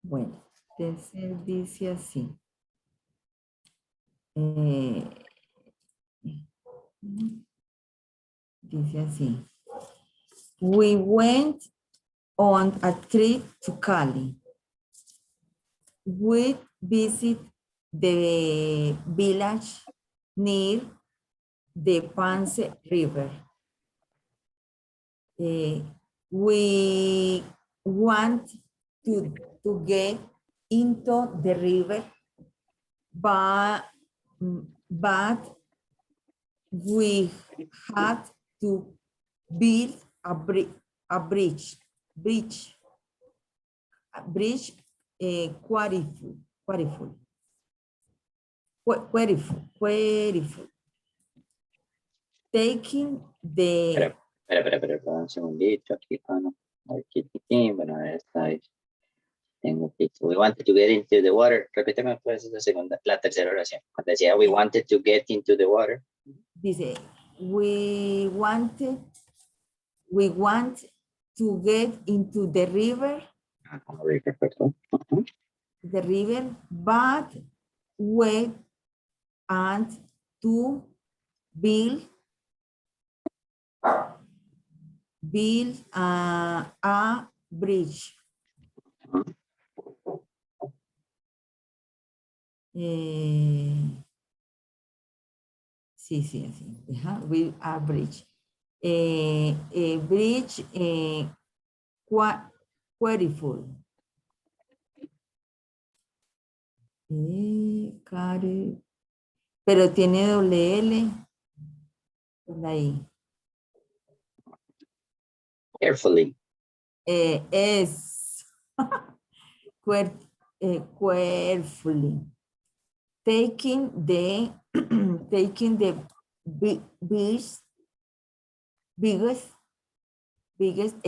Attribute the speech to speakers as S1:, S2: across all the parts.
S1: Bueno, entonces dice así. Dice así. We went on a trip to Cali. We visit the village near the Pance River. We want to get into the river, but we had to build a bridge, queriful. Taking the...
S2: Espera, un segundito aquí, no. Aquí, bueno, esta es. Tengo que, we wanted to get into the water. Repíteme pues la tercera oración. Cuando decía we wanted to get into the water.
S1: Dice, we want to get into the river.
S2: River, perdón.
S1: The river, but wait and to build a bridge. Sí, así. Build a bridge. Bridge queriful. Pero tiene doble L. Ahí.
S2: Carefully.
S1: Es carefully. Taking the biggest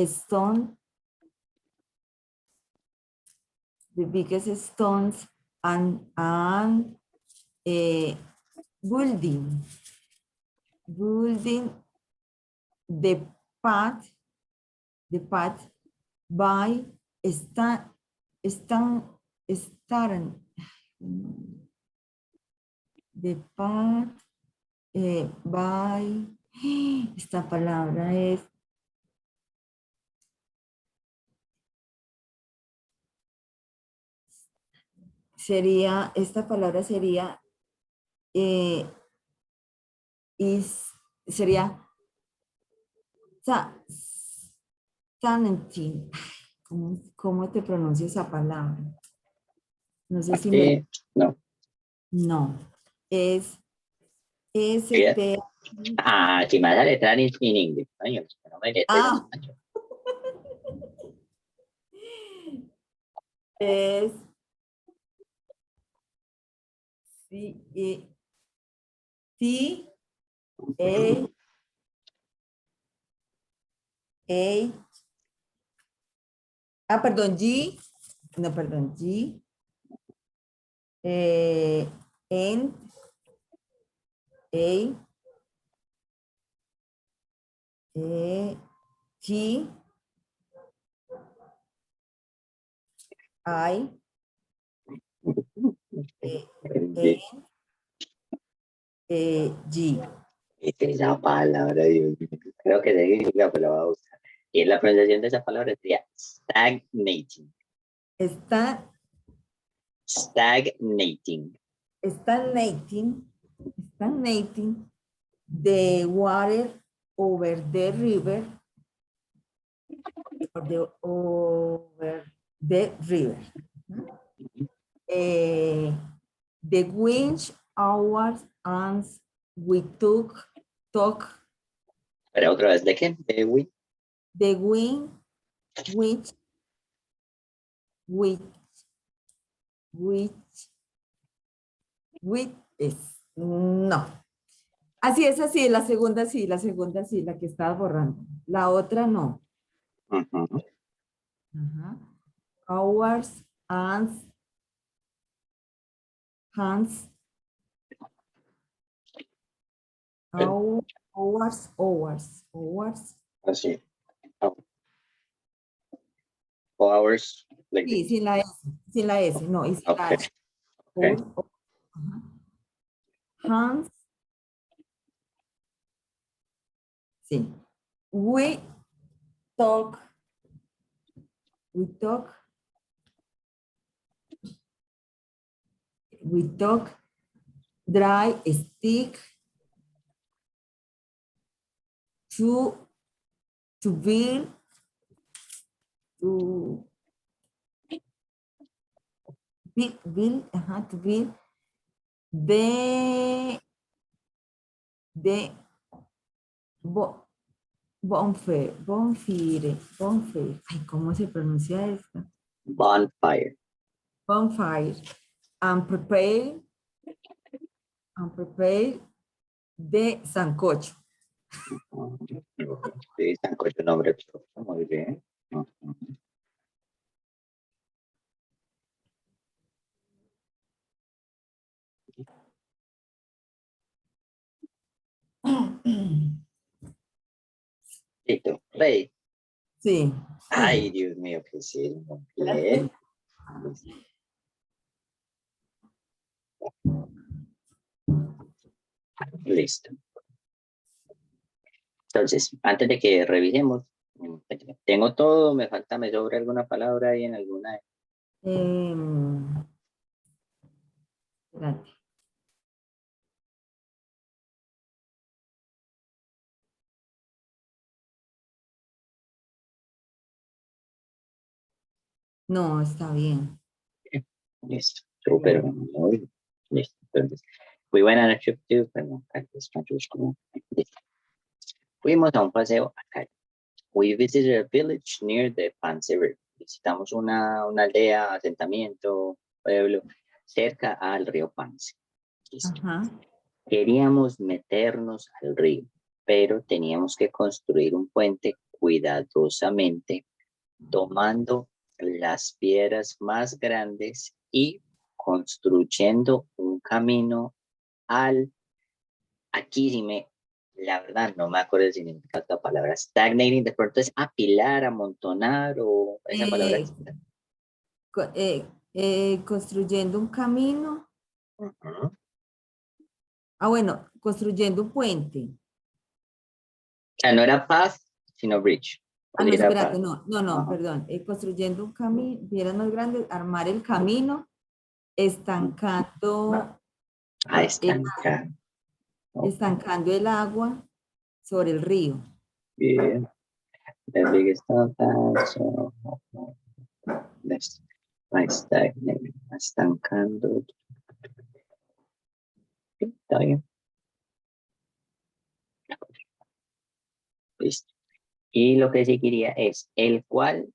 S1: stone, the biggest stones and building the path by the path by, esta palabra es esta palabra sería sería Talentin. ¿Cómo te pronuncia esa palabra? No sé si me... No. Es S-T...
S2: si me da letra en inglés. No me letra en español.
S1: Es... perdón, G. No, perdón, G. N. A. G. I. G.
S2: Esa palabra, Dios mío. Creo que significa, pero la voy a usar. Y la pronunciación de esa palabra sería stagnating. Stagnating
S1: the water over the river. Over the river. The winch hours and we took.
S2: Pero otra vez, ¿de qué? ¿De wind?
S1: The which es, no. Así es, así, la segunda sí, la que estaba borrando. La otra no. Hours and hands. Hours.
S2: Así. Hours. Like
S1: Sí, sin la S, sin la S, no, y sin la
S2: okay.
S1: H.
S2: Okay.
S1: Ajá. Hans. Sí. We talk. We talk. We talk. Dry stick. To build. To build. Ajá, to build. De bonfire. Ay, ¿cómo se pronuncia esto?
S2: Bonfire.
S1: Bonfire. And prepare de sancocho.
S2: Sí, sancocho, nombre propio. Muy bien. Listo. Ready.
S1: Sí.
S2: Ay, Dios mío, que sí. Bien. Listo. Entonces, antes de que revisemos, tengo todo, me sobra alguna palabra ahí en alguna.
S1: Espérate. No, está bien.
S2: Listo. Súper. Muy bien. Listo. Entonces, we went on a trip to, perdón, listo. Fuimos a un paseo acá. We visited a village near the Panse River. Visitamos una aldea, asentamiento, pueblo, cerca al río Pance. Listo.
S1: Ajá.
S2: Queríamos meternos al río, pero teníamos que construir un puente cuidadosamente, tomando las piedras más grandes y construyendo un camino aquí sí la verdad no me acuerdo el significado de la palabra stagnating, de pronto es apilar, amontonar o esa palabra.
S1: Co- eh, construyendo un camino.
S2: Ujú.
S1: Ah, bueno, construyendo un puente.
S2: O sea, no era path, sino bridge.
S1: Ah,
S2: O
S1: no,
S2: sea, era
S1: espérate,
S2: path.
S1: no,
S2: Ajá.
S1: perdón. Construyendo un camino, piedras más grandes, armar el camino, estancando,
S2: Ah,
S1: el,
S2: estancar. Ok,
S1: estancando el agua sobre el río.
S2: bien. The biggest so, next, stagnating, estancando. Está bien. Listo. Y lo que seguiría es el cual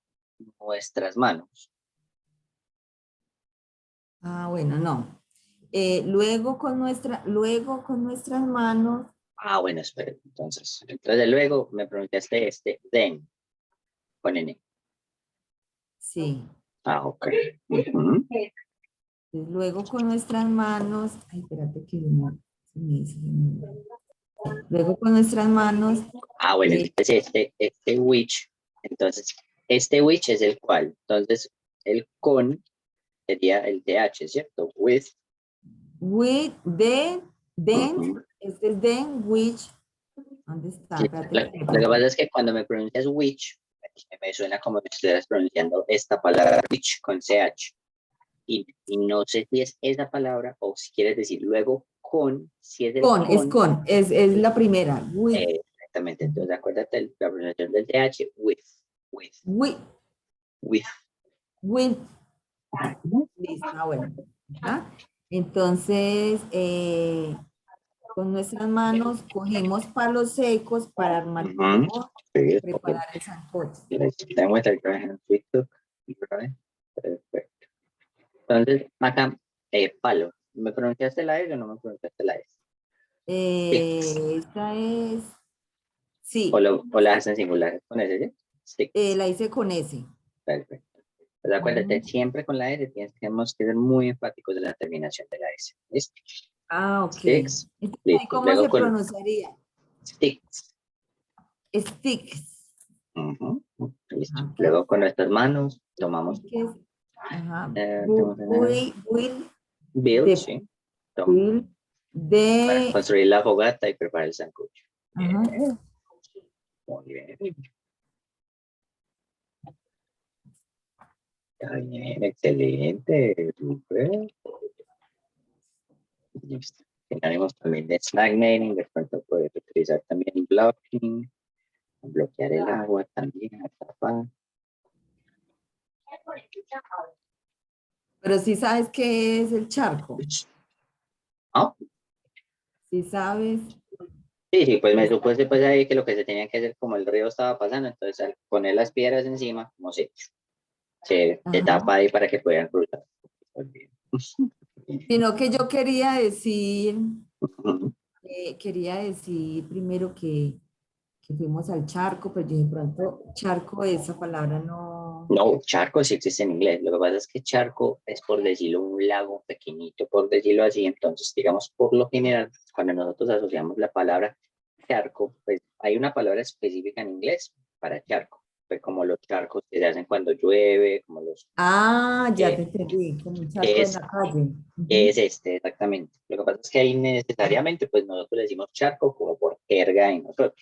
S2: nuestras manos.
S1: Ah, bueno, no. Luego con nuestras manos.
S2: Ah, bueno, espera. Entonces luego me pronunciaste then, con N.
S1: Sí.
S2: Ah, ok. Ujú.
S1: Luego con nuestras manos. Ay, espérate que no. Se me olvidó. Luego con nuestras manos.
S2: Ah, bueno,
S1: eh,
S2: entonces este which, entonces este which es el cual. Entonces el con sería el TH, ¿cierto? With.
S1: with, then,
S2: Ujú.
S1: este es then, which, ¿dónde está?
S2: Sí.
S1: Espérate
S2: Lo,
S1: que
S2: lo que pasa es que cuando me pronuncias which, me suena como si estuvieras pronunciando esta palabra which con CH. Y no sé si es esa palabra o si quieres decir luego con, si es el con.
S1: es la primera. With,
S2: Exactamente, entonces acuérdate de la pronunciación del TH, with,
S1: with,
S2: with.
S1: with, listo, ah, bueno. ¿Ah? Entonces, con nuestras manos cogemos palos secos para armar
S2: Ujú. Sí, ok.
S1: preparar el sancocho.
S2: Tengo esta imagen en TikTok. Perfecto. Entonces, acá, palo. ¿Me pronunciaste la S o no me pronunciaste la S? Sticks.
S1: Esta es,
S2: O,
S1: sí,
S2: o la hacen singular con S, ¿sí? Sticks.
S1: la hice con S.
S2: Perfecto. Pues acuérdate, siempre con la S tenemos que ser muy enfáticos de la terminación de la S. ¿Listo?
S1: Ah, ok.
S2: Sticks.
S1: Entonces,
S2: Listo.
S1: ¿cómo
S2: Luego
S1: se
S2: con
S1: pronunciaría?
S2: sticks.
S1: Sticks.
S2: Ujú, listo.
S1: Ajá.
S2: Luego con nuestras manos tomamos,
S1: ¿Qué es? Ajá.
S2: tenemos build, sí.
S1: Build
S2: Para
S1: de,
S2: construir la fogata y preparar el sancocho.
S1: ajá.
S2: Muy bien. Está bien, excelente. Súper. Listo. Tenemos también de stagnating, de pronto puedes utilizar también blocking, bloquear el agua también, tapar.
S1: Pero sí sabes qué es el charco.
S2: ¿Ah?
S1: Sí sabes.
S2: Sí, sí, pues me supuse pues ahí que lo que se tenía que hacer como el río estaba pasando, entonces al poner las piedras encima, como se
S1: Ajá.
S2: tapa ahí para que puedan cruzar. Muy bien.
S1: Sino que yo quería decir,
S2: Ujú.
S1: quería decir primero que fuimos al charco, pero yo de pronto charco, esa palabra no.
S2: No, charco sí existe en inglés. Lo que pasa es que charco es, por decirlo, un lago pequeñito, por decirlo así. Entonces, digamos, por lo general, cuando nosotros asociamos la palabra charco, pues hay una palabra específica en inglés para charco, pues como los charcos que se hacen cuando llueve, como los
S1: Ah, ya te
S2: eh,
S1: entendí, como un charco
S2: que
S1: en la calle.
S2: es
S1: Ujú.
S2: este exactamente. Lo que pasa es que ahí necesariamente, pues nosotros le decimos charco como por jerga en nosotros.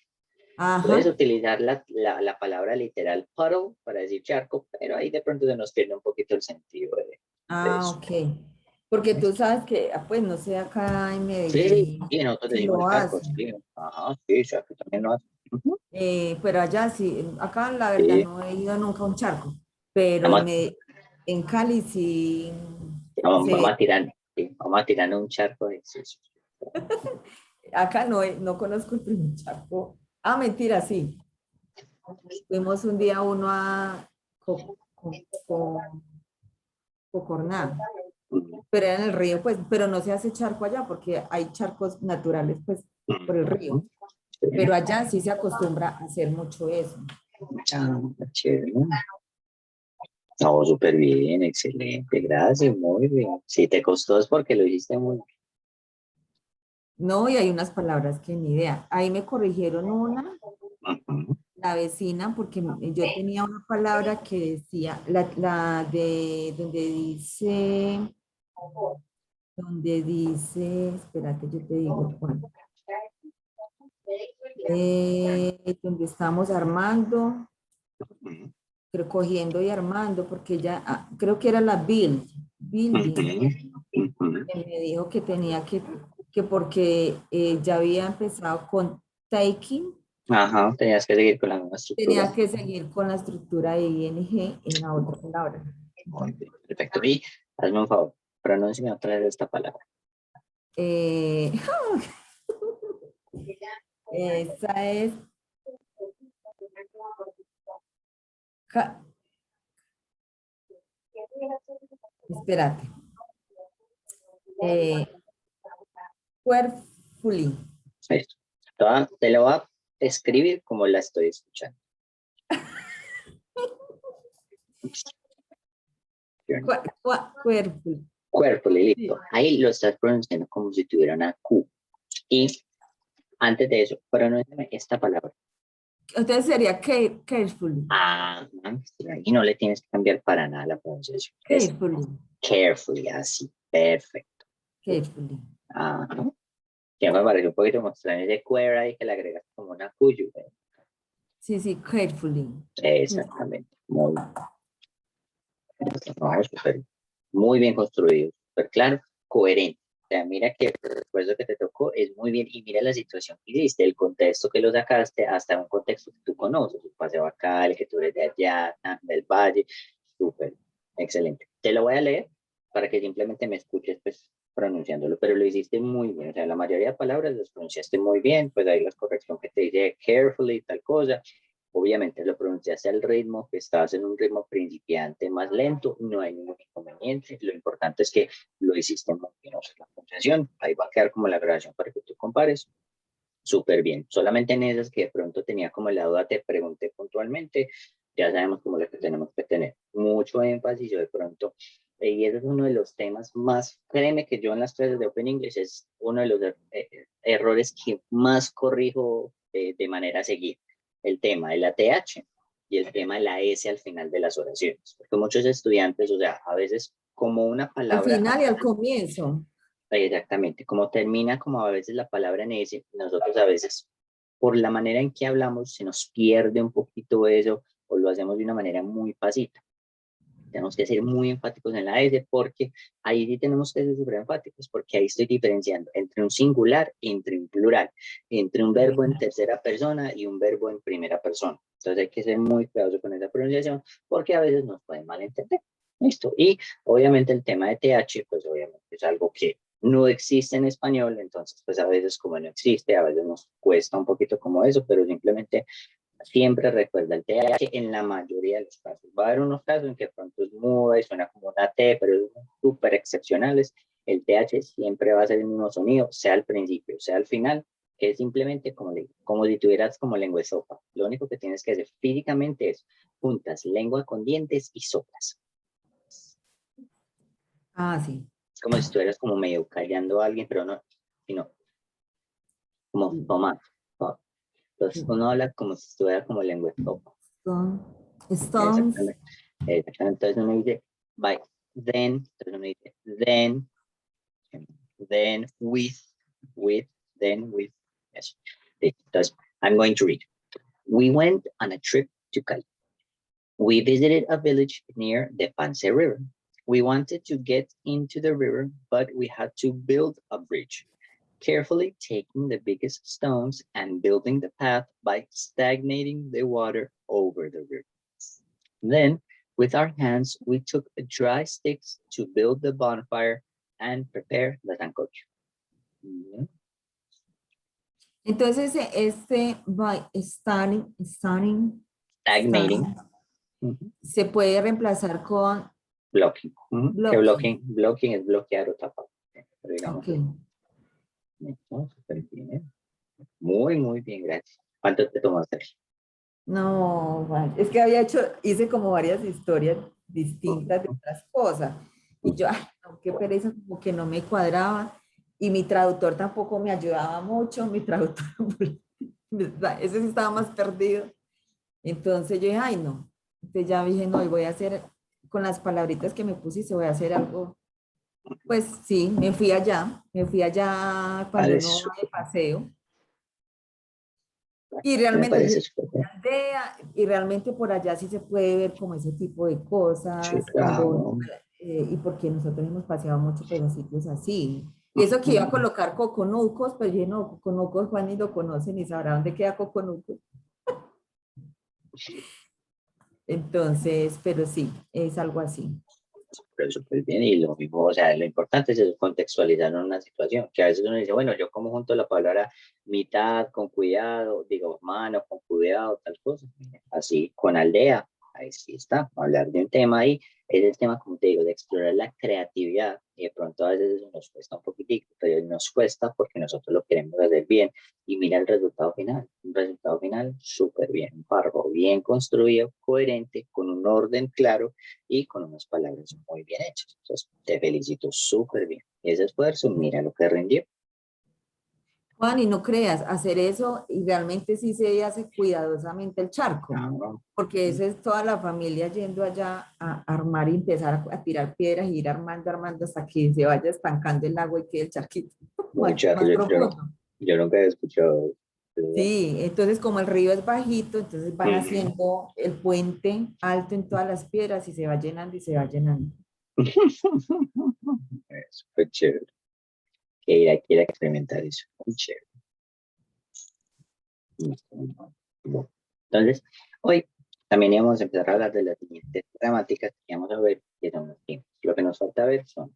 S2: Puedes
S1: Ajá.
S2: utilizar la palabra literal puddle para decir charco, pero ahí de pronto se nos pierde un poquito el sentido de
S1: Ah,
S2: eso.
S1: ok. Porque tú
S2: ¿Ves?
S1: sabes que, pues no sé, acá en
S2: Sí,
S1: Medellín,
S2: y nosotros
S1: si
S2: decimos
S1: lo
S2: charco,
S1: hacen.
S2: sí. Ajá, sí, charco también lo hace. Ujú.
S1: Pero allá sí, acá la verdad
S2: Sí,
S1: no he ido nunca a un charco, pero
S2: vamos,
S1: en Cali sí
S2: vamos,
S1: se
S2: vamos
S1: ve.
S2: a tirar, sí, vamos a tirar un charco de sí, sí.
S1: Acá no, no conozco el primer charco. Ah, mentira, sí. Fuimos un día uno a Cocorná,
S2: Ujú,
S1: pero era en el río, pues, pero no se hace charco allá porque hay charcos naturales, pues, por el río.
S2: ujú, sí.
S1: Pero allá sí se acostumbra a hacer mucho eso.
S2: Ah, chévere. No, súper bien, excelente, gracias, muy bien. Si te costó es porque lo hiciste muy
S1: No, y hay unas palabras que ni idea. Ahí me corrigieron una,
S2: bien. Ujú,
S1: la vecina, porque yo tenía una palabra que decía, la de donde dice, espérate, yo te digo cuál. Donde estamos armando,
S2: ujú,
S1: pero cogiendo y armando, porque ella, creo que era la building,
S2: ujú, ujú.
S1: que me dijo que tenía que porque ya había empezado con taking,
S2: Ajá, tenías que seguir con la misma estructura.
S1: tenía que seguir con la estructura de ing en la otra palabra.
S2: Muy bien, perfecto. Y hazme un favor, pronúnciame otra vez esta palabra.
S1: Eh, esa es, ca- espérate, eh, carefully.
S2: Listo. Te lo voy a escribir como la estoy escuchando.
S1: Carefully.
S2: Cuerpo, listo.
S1: Sí.
S2: Ahí lo estás pronunciando como si tuviera una Q. Y antes de eso, pronúnciame esta palabra.
S1: Entonces sería carefully,
S2: Ah, sí, y no le tienes que cambiar para nada la pronunciación. Es
S1: carefully,
S2: carefully, así. Perfecto.
S1: carefully.
S2: Ajá. Que me pareció un poquito más extraño ese queer ahí que le agregas como una cuyo.
S1: Sí, sí, carefully.
S2: Exactamente. Muy no, súper, muy bien construido, súper claro, coherente. O sea, mira que el esfuerzo que te tocó es muy bien y mira la situación que hiciste, el contexto que lo sacaste hasta un contexto que tú conoces, un paseo acá, el que tú eres de allá, del valle, súper, excelente. Te lo voy a leer para que simplemente me escuches pues pronunciándolo, pero lo hiciste muy bien, o sea, la mayoría de palabras las pronunciaste muy bien, pues ahí la corrección que te dice carefully, tal cosa, obviamente lo pronunciaste al ritmo, que estabas en un ritmo principiante más lento, no hay ningún inconveniente. Lo importante es que lo hiciste muy bien. O sea, la pronunciación, ahí va a quedar como la grabación para que tú compares. Súper bien. Solamente en esas que de pronto tenía como la duda, te pregunté puntualmente. Ya sabemos como lo que tenemos que tener. Mucho énfasis yo de pronto. Y ese es uno de los temas más, créeme que yo en las clases de Open English es uno de los errores que más corrijo de manera seguida. El tema de la TH. y el tema de la S al final de las oraciones. Porque muchos estudiantes, o sea, a veces como una
S1: Al
S2: palabra...
S1: final y al comienzo.
S2: Exactamente, como termina como a veces la palabra en S, nosotros a veces por la manera en que hablamos se nos pierde un poquito eso o lo hacemos de una manera muy pasita. Tenemos que ser muy enfáticos en la S porque ahí sí tenemos que ser súper enfáticos porque ahí estoy diferenciando entre un singular y entre un plural, entre un verbo en tercera persona y un verbo en primera persona. Entonces hay que ser muy cuidadoso con esa pronunciación porque a veces nos pueden malentender. Listo. Y obviamente el tema de TH, pues obviamente es algo que no existe en español, entonces pues a veces como no existe, a veces nos cuesta un poquito como eso, pero simplemente siempre recuerda el TH en la mayoría de los casos. Va a haber unos casos en que pronto es muda y suena como una T, pero es súper excepcionales. El TH siempre va a ser el mismo sonido, sea al principio, sea al final, que es simplemente como si tuvieras como lengua de sopa. Lo único que tienes que hacer físicamente es juntas lengua con dientes y soplas.
S1: Ah, sí.
S2: Es como si estuvieras como medio callando a alguien, pero no, sino como tomar. Entonces uno habla como si estuviera como lengua de sopa.
S1: Stones.
S2: Exactamente. Exactamente. Entonces uno dice, by then, entonces uno dice, then, with, then, with. Yes. Entonces, I'm going to read. We went on a trip to Cali. We visited a village near the Pance River. We wanted to get into the river, but we had to build a bridge, carefully taking the biggest stones and building the path by stagnating the water over the river. Then, with our hands, we took dry sticks to build the bonfire and prepare the sancocho.
S1: Entonces, by
S2: Stagnating.
S1: starting, se puede reemplazar con
S2: Blocking. Que
S1: blocking.
S2: blocking es bloquear o tapar. Pero digamos,
S1: Ok.
S2: no, súper bien, ¿eh? Muy, muy bien, gracias. ¿Cuánto te tomó hacer?
S1: No, Juan, es que hice como varias historias distintas de otras cosas. Y yo, ay, no, qué pereza, como que no me cuadraba. Y mi traductor tampoco me ayudaba mucho. Mi traductor, ese sí estaba más perdido. Entonces yo dije, ay, no. Entonces ya dije, no, y voy a hacer, con las palabritas que me puse, se voy a hacer algo. Pues sí, me fui allá cuando
S2: Vale,
S1: uno va de paseo. Y
S2: me
S1: realmente
S2: parece
S1: llegué
S2: súper
S1: a
S2: bien.
S1: la aldea y realmente por allá sí se puede ver como ese tipo de
S2: Sí,
S1: cosas
S2: claro.
S1: y porque nosotros hemos paseado mucho por los sitios así. Y eso que iba a colocar coconucos, pues yo no, coconucos Juan ni lo conoce ni sabrá dónde queda coconucos. Entonces, pero sí, es algo así.
S2: Pero súper bien, y lo mismo, o sea, lo importante es eso, contextualizar una situación, que a veces uno dice, bueno, yo como junto la palabra mitad con cuidado, digo, mano con cuidado, tal cosa, así con aldea, ahí sí está, hablar de un tema ahí, es el tema, como te digo, de explorar la creatividad, y de pronto a veces eso nos cuesta un poquitico, pero nos cuesta porque nosotros lo queremos hacer bien, y mira el resultado final, un resultado final súper bien, un párrafo bien construido, coherente, con un orden claro, y con unas palabras muy bien hechas. Entonces, te felicito súper bien. Ese esfuerzo, mira lo que rindió.
S1: Juan, y no creas, hacer eso y realmente sí se hace cuidadosamente el charco,
S2: Ah,
S1: porque esa es toda la familia yendo allá a armar y empezar a tirar piedras y ir armando, armando hasta que se vaya estancando el agua y quede el charquito más,
S2: mucha,
S1: más profundo.
S2: yo nunca he escuchado.
S1: Sí, entonces como el río es bajito, entonces van
S2: Ujú.
S1: haciendo el puente alto en todas las piedras y se va llenando y se va llenando.
S2: Súper chévere. Quiera experimentar eso. Muy chévere. Bueno, entonces, hoy también íbamos a empezar a hablar de las siguientes gramáticas que vamos a ver, que son los tiempos. Lo que nos falta ver son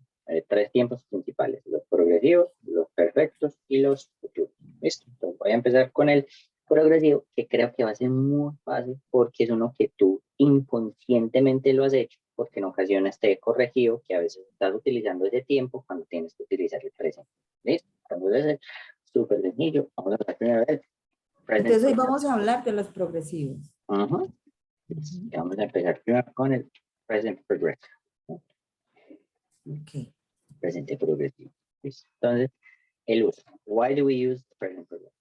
S2: tres tiempos principales, los progresivos, los perfectos y los futuros. ¿Listo? Entonces voy a empezar con el progresivo, que creo que va a ser muy fácil porque es uno que tú inconscientemente lo has hecho, porque en ocasiones te he corregido que a veces estás utilizando ese tiempo cuando tienes que utilizar el presente. ¿Listo? Entonces es súper sencillo. Vamos a ver primero el present
S1: Entonces hoy
S2: progressive.
S1: vamos a hablar de los progresivos.
S2: Ujú.
S1: Ujú.
S2: Vamos a empezar primero con el present progressive, ¿no?
S1: Ok.
S2: Presente progresivo. ¿Listo? Entonces, el uso. Why do we use the present progressive?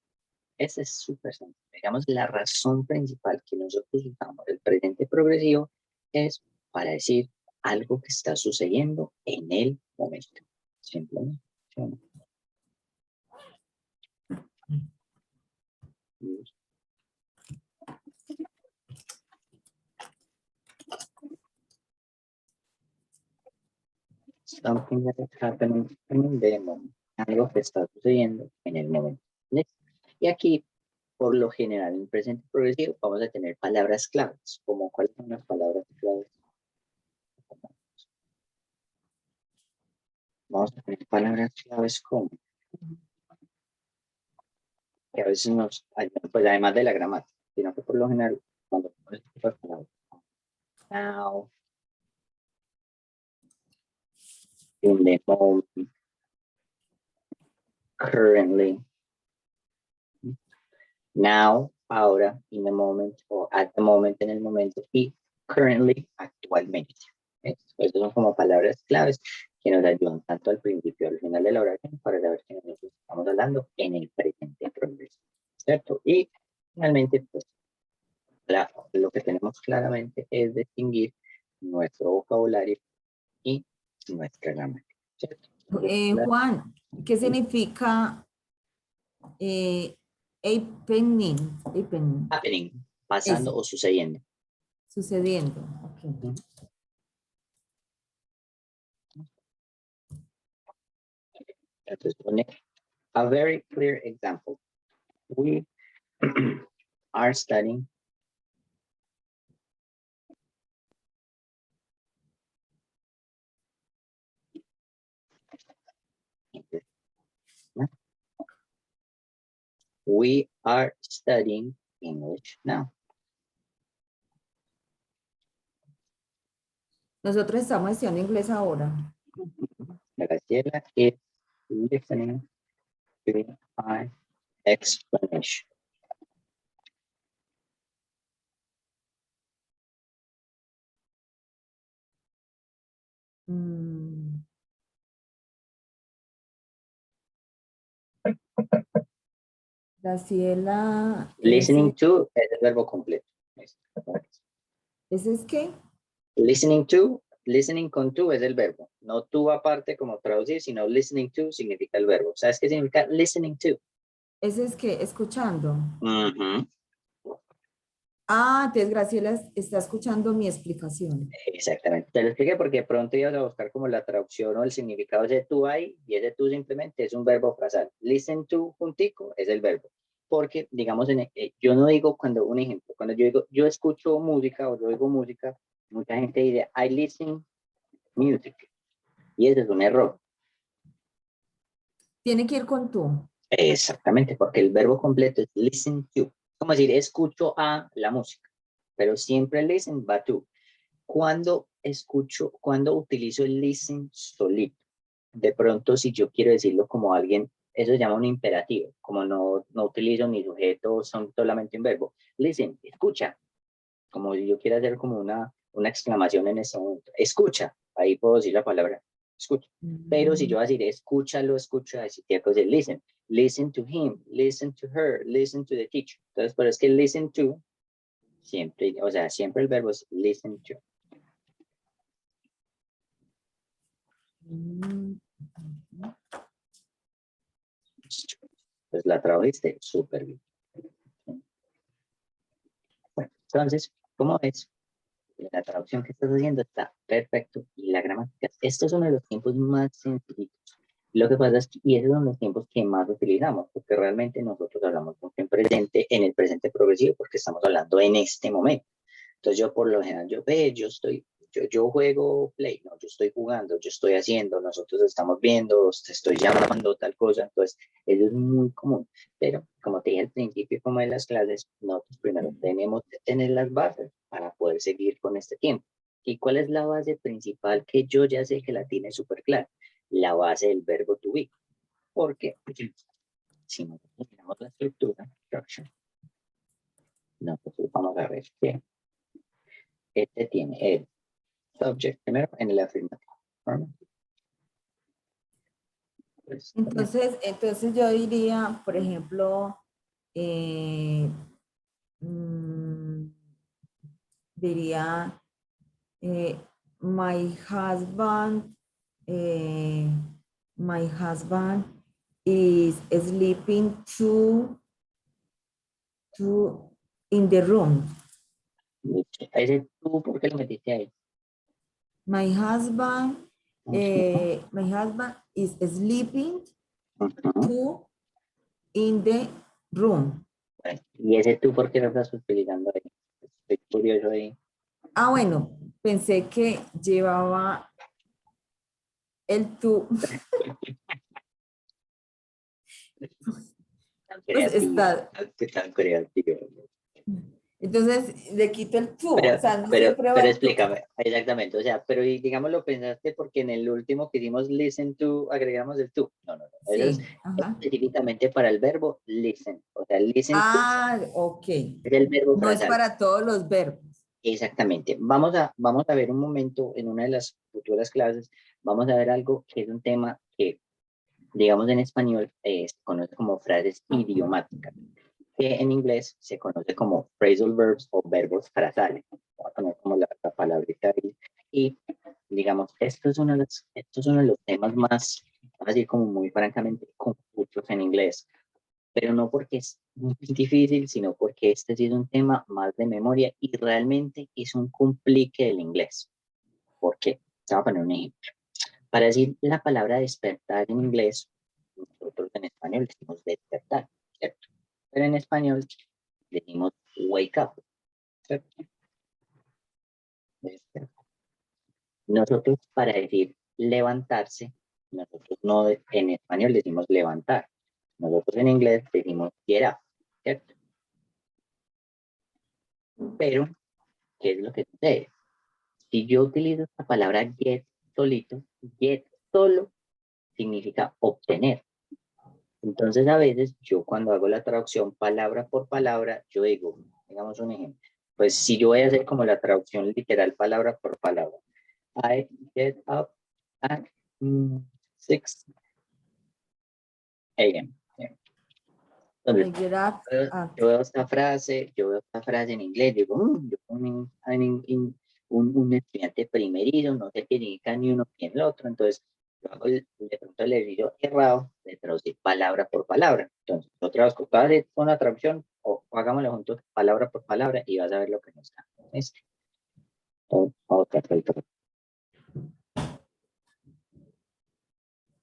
S2: Ese es súper sencillo. Digamos, la razón principal que nosotros usamos el presente progresivo es para decir algo que está sucediendo en el momento. Simplemente. Something that is happening in the moment. Algo que está sucediendo en el momento. Next. Y aquí, por lo general, en el presente progresivo, vamos a tener palabras claves. Como cuáles son las palabras claves. Vamos a tener palabras claves como. Que a veces nos, pues además de la gramática, sino que por lo general, cuando ponemos este tipo de palabras. Now. In the moment. Currently. Now, ahora, in the moment, o at the moment, en el momento, y currently, actualmente. Esas son como palabras claves que nos ayudan tanto al principio y al final de la oración para saber que nosotros estamos hablando en el presente progresivo, ¿cierto? Y finalmente, pues, lo que tenemos claramente es distinguir nuestro vocabulario y nuestra gramática, ¿cierto?
S1: Juan, ¿qué significa happening?
S2: Happening, pasando
S1: Eso,
S2: o sucediendo.
S1: sucediendo. Okay.
S2: Entonces, pone a very clear example. We are studying English. We are studying English now.
S1: Nosotros estamos estudiando inglés ahora.
S2: Graciela is listening to my explanation.
S1: Mm. Graciela,
S2: Listening to es el verbo completo.
S1: ¿ese es qué?
S2: Listening con to es el verbo. No tú aparte como traducir, sino listening to significa el verbo. ¿Sabes qué significa listening to?
S1: ¿Ese es qué? Escuchando.
S2: Uh-huh.
S1: Ah, entonces Graciela está escuchando mi explicación.
S2: Exactamente. Te lo expliqué porque pronto ibas a buscar como la traducción o el significado de tú ahí, y ese tú simplemente es un verbo frasal. Listen to juntico es el verbo. Porque, digamos, yo no digo cuando, un ejemplo, cuando yo digo, yo escucho música o yo oigo música, mucha gente dice, I listen music. Y ese es un error.
S1: Tiene que ir con tú.
S2: Exactamente, porque el verbo completo es listen to. Como decir, escucho a la música, pero siempre listen va to. Cuando utilizo el listen solito, de pronto si yo quiero decirlo como alguien, eso se llama un imperativo, como no utilizo ni sujeto, son solamente un verbo. Listen, escucha, como si yo quiera hacer como una exclamación en ese momento. Escucha, ahí puedo decir la palabra escucha. Pero si yo voy a decir escúchalo, escucha, decir que decir listen. Listen to him, listen to her, listen to the teacher. Entonces, pero es que listen to, siempre, o sea, siempre el verbo es listen to. Pues la tradujiste súper bien. Bueno, entonces, ¿cómo ves? La traducción que estás haciendo está perfecto y la gramática. Estos son los tiempos más sencillitos. Lo que pasa es que, y esos son los tiempos que más utilizamos, porque realmente nosotros hablamos mucho en el presente progresivo, porque estamos hablando en este momento. Entonces yo por lo general, yo juego play, no, yo estoy jugando, yo estoy haciendo, nosotros estamos viendo, te estoy llamando, tal cosa, entonces eso es muy común. Pero como te dije al principio, como en las clases, nosotros primero tenemos que tener las bases para poder seguir con este tiempo. ¿Y cuál es la base principal que yo ya sé que la tiene súper clara? La base del verbo to be. Porque si nosotros tenemos la estructura, nosotros vamos a ver que este tiene el subject primero en el afirmativo.
S1: Entonces yo diría, por ejemplo, eh, mm, diría, my husband, eh, my husband is sleeping in the room.
S2: Listo. Ese tú, ¿por qué lo metiste ahí?
S1: My husband,
S2: Ujú,
S1: my husband is sleeping
S2: ujú.
S1: in the room.
S2: Bueno, y ese tú, ¿por qué lo estás utilizando ahí? Estoy curioso ahí.
S1: Ah, bueno, pensé que llevaba el tú.
S2: Tan
S1: Pues
S2: creativo,
S1: está.
S2: tan creativo.
S1: Entonces le quito el tú. O sea, no siempre va
S2: Pero
S1: el tú.
S2: explícame, exactamente, o sea, pero y digamos lo pensaste porque en el último que hicimos listen to, agregamos el to. No, no, no, eso es
S1: Sí, ajá.
S2: específicamente para el verbo listen, o sea, listen to
S1: Ah, ok.
S2: es el verbo
S1: No es
S2: frasal.
S1: para todos los verbos.
S2: Exactamente. Vamos a ver un momento en una de las futuras clases, vamos a ver algo que es un tema que, digamos en español, se conoce como frases idiomáticas, que en inglés se conoce como phrasal verbs o verbos frasales. Voy a poner como la palabrita ahí. Y digamos, estos son los temas más, así como muy francamente, confusos en inglés, pero no porque es muy difícil, sino porque este sí es un tema más de memoria y realmente es un complique del inglés. ¿Por qué? Te voy a poner un ejemplo. Para decir la palabra despertar en inglés, nosotros en español decimos despertar, ¿cierto? Pero en español decimos wake up, ¿cierto? Despertar. Nosotros para decir levantarse, nosotros no en español decimos levantar. Nosotros en inglés decimos get up, ¿cierto? Pero, ¿qué es lo que sucede? Si yo utilizo esta palabra get solito, get solo significa obtener. Entonces, a veces yo cuando hago la traducción palabra por palabra, yo digo, digamos un ejemplo, pues si yo voy a hacer como la traducción literal palabra por palabra, I get up at 6 a.m.
S1: I
S2: Entonces,
S1: get up at.
S2: yo veo esta frase en inglés, digo, yo un estudiante primerizo, no sé qué significa ni uno ni el otro, entonces yo hago de pronto el ejercicio errado de traducir palabra por palabra. Entonces, otra vez, cada vez con la traducción, o hagámoslo juntos palabra por palabra y vas a ver lo que nos da. ¿Es? Otra traducción.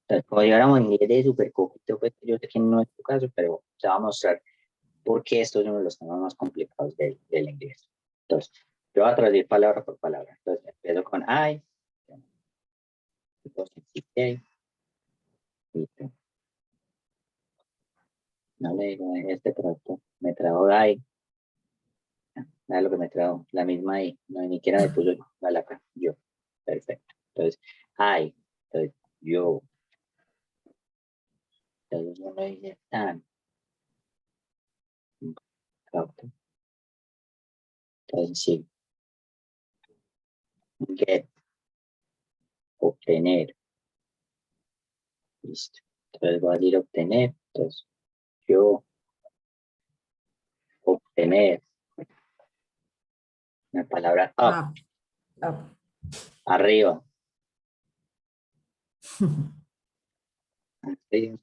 S2: Entonces, como lleváramos en inglés de súper coquito, pues yo sé que no es tu caso, pero te va a mostrar porque esto es uno de los temas más complicados del inglés. Entonces, yo voy a traducir palabra por palabra. Entonces, empiezo con I, entonces, CK, listo. No le digo este producto, me trajo I, nada lo que me trajo, la misma I, no, ni siquiera me puso la laca, yo, perfecto. Entonces, I, entonces, yo, entonces uno dice tan, entonces sí, get, obtener, listo. Entonces voy a decir obtener, entonces yo, obtener, la palabra up,
S1: Up, up.
S2: arriba, arriba,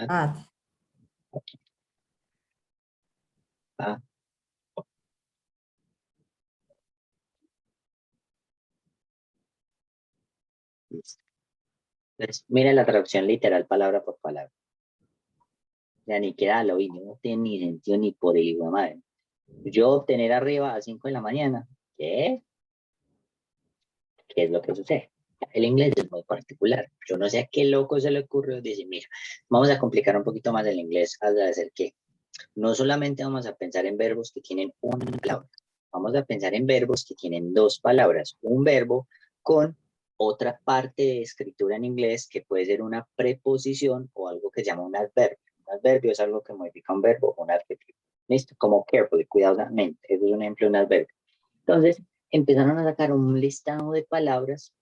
S1: At.
S2: ah, listo. Entonces, mira la traducción literal palabra por palabra. Ya ni queda lo mismo, no tiene ni sentido ni por el hijo de madre. Yo obtener arriba a 5 de la mañana, ¿qué? ¿Qué es lo que sucede? El inglés es muy particular. Yo no sé a qué loco se le ocurrió decir, mira, vamos a complicar un poquito más el inglés, al hacer que no solamente vamos a pensar en verbos que tienen una palabra, vamos a pensar en verbos que tienen dos palabras, un verbo con otra parte de escritura en inglés que puede ser una preposición o algo que se llama un adverbio. Un adverbio es algo que modifica un verbo o un adjetivo. ¿Listo? Como carefully, cuidadosamente. Eso es un ejemplo de un adverbio. Entonces, empezaron a sacar un listado de palabras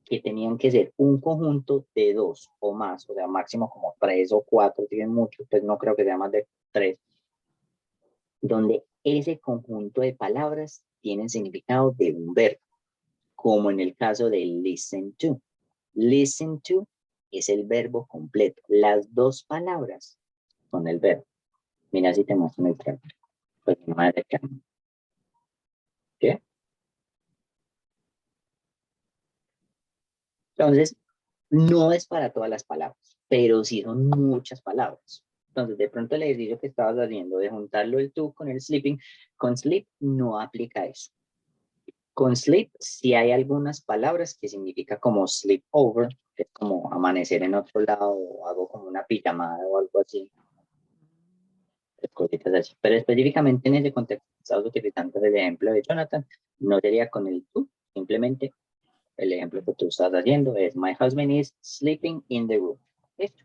S2: que tenían que ser un conjunto de 2 o más, o sea, máximo como 3 o 4, tienen mucho, pues no creo que sea más de 3, donde ese conjunto de palabras tienen significado de un verbo, como en el caso de listen to. Listen to es el verbo completo. Las dos palabras son el verbo. Mira si te muestro el trabajo. Pues mi madre cama. ¿Qué? Entonces, no es para todas las palabras, pero sí son muchas palabras. Entonces, de pronto el ejercicio que estabas haciendo de juntarlo el tú con el sleeping, con sleep no aplica eso. Con sleep sí hay algunas palabras que significa como sleep over, que es como amanecer en otro lado, o hago como una pijamada o algo así. Cositas así. Pero específicamente en ese contexto que estamos utilizando el ejemplo de Jonathan, no sería con el tú, simplemente el ejemplo que tú estás haciendo es my husband is sleeping in the room. ¿Listo?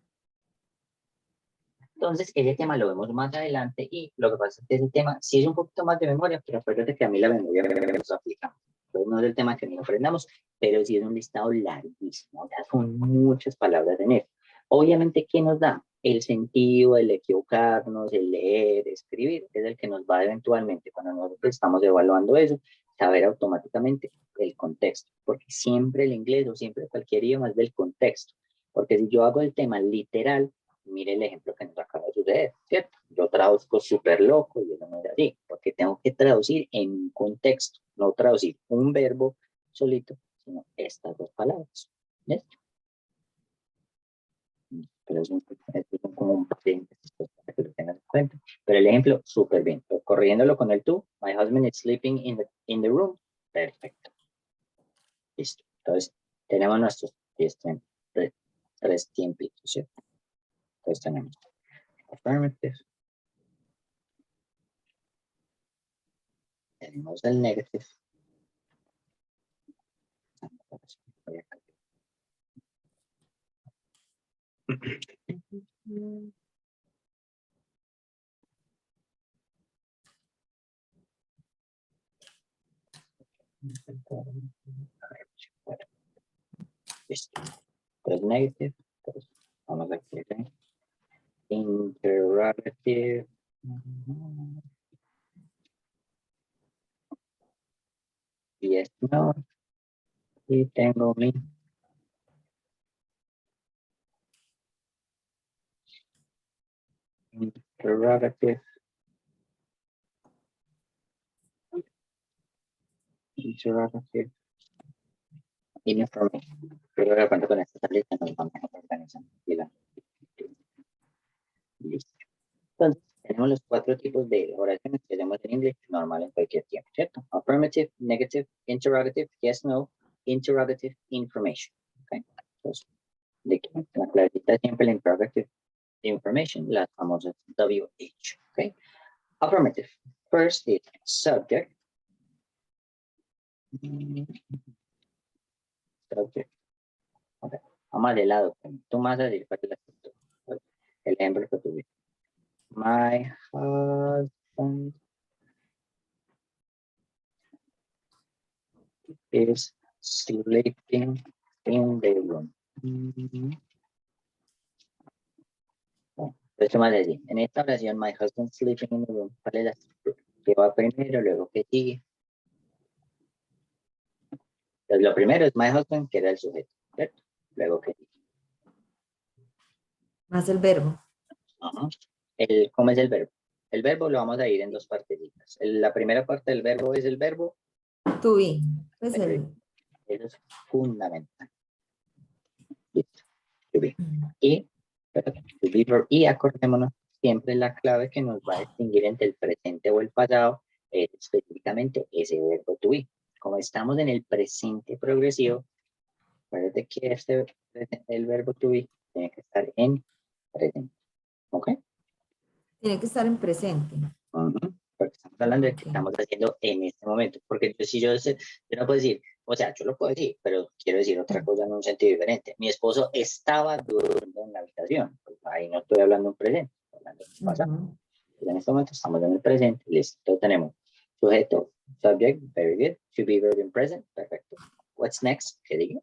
S2: Entonces, ese tema lo vemos más adelante y lo que pasa es que ese tema sí es un poquito más de memoria, pero acuérdate que a mí la memoria me gusta aplicar. Entonces, no es el tema que nos aprendamos, pero sí es un listado larguísimo. O sea, son muchas palabras en él. Obviamente, ¿qué nos da? El sentido, el equivocarnos, el leer, escribir, es el que nos va eventualmente, cuando nosotros estamos evaluando eso, saber automáticamente el contexto, porque siempre el inglés o siempre cualquier idioma es del contexto, porque si yo hago el tema literal, mire el ejemplo que nos acaba de suceder, ¿cierto? Yo traduzco súper loco y eso no es así, porque tengo que traducir en un contexto, no traducir un verbo solito, sino estas dos palabras. ¿Listo? Pero es como un paréntesis para que lo tengas en cuenta. Pero el ejemplo, súper bien. Pero corrigiéndolo con el tú, my husband is sleeping in the room. Perfecto. Listo. Entonces, tenemos nuestros tres tiempitos, ¿cierto? Entonces tenemos affirmative, tenemos el negative. Listo. Entonces, negative. Entonces, vamos a escribir interrogative. Yes, no. Y tengo mi interrogative. Interrogative. Information. Pero de pronto con esta tableta nos vamos a organizar. Listo. Entonces, tenemos los 4 tipos de oraciones que hacemos en inglés normal en cualquier tiempo, ¿cierto? Affirmative, negative, interrogative, yes, no, interrogative, information. ¿Okay? Entonces, de que la clavita siempre la interrogative information, las famosas WH. ¿Okay? Affirmative. First is subject. Subject. Okay. Vamos del lado. Tú más a decir para que la el ejemplo que tuviste. My husband is sleeping in the room. Entonces, más decir, en esta oración, my husband sleeping in the room, ¿cuál es la estructura? Que va primero, luego que sigue. Entonces, lo primero es my husband, que era el sujeto, ¿cierto? Luego que sigue.
S1: Más el verbo.
S2: Ajá. ¿Cómo es el verbo? El verbo lo vamos a ir en 2 partecitas. La primera parte del verbo es el verbo.
S1: To be. Pues el...
S2: Eso es fundamental. Listo. To be. Y, to be verb, y acordémonos, siempre la clave que nos va a distinguir entre el presente o el pasado es específicamente ese verbo to be. Como estamos en el presente progresivo, acuérdate que el verbo to be tiene que estar en presente. ¿Ok?
S1: Tiene que estar en presente.
S2: Porque estamos hablando de que estamos haciendo en este momento. Porque yo no puedo decir, o sea, yo lo puedo decir, pero quiero decir otra cosa en un sentido diferente. Mi esposo estaba durmiendo en la habitación. Pues ahí no estoy hablando en presente, estoy hablando en pasado. Pues en este momento estamos en el presente. Listo, tenemos sujeto, subject, very good. To be verb in present, perfecto. What's next? ¿Qué digo?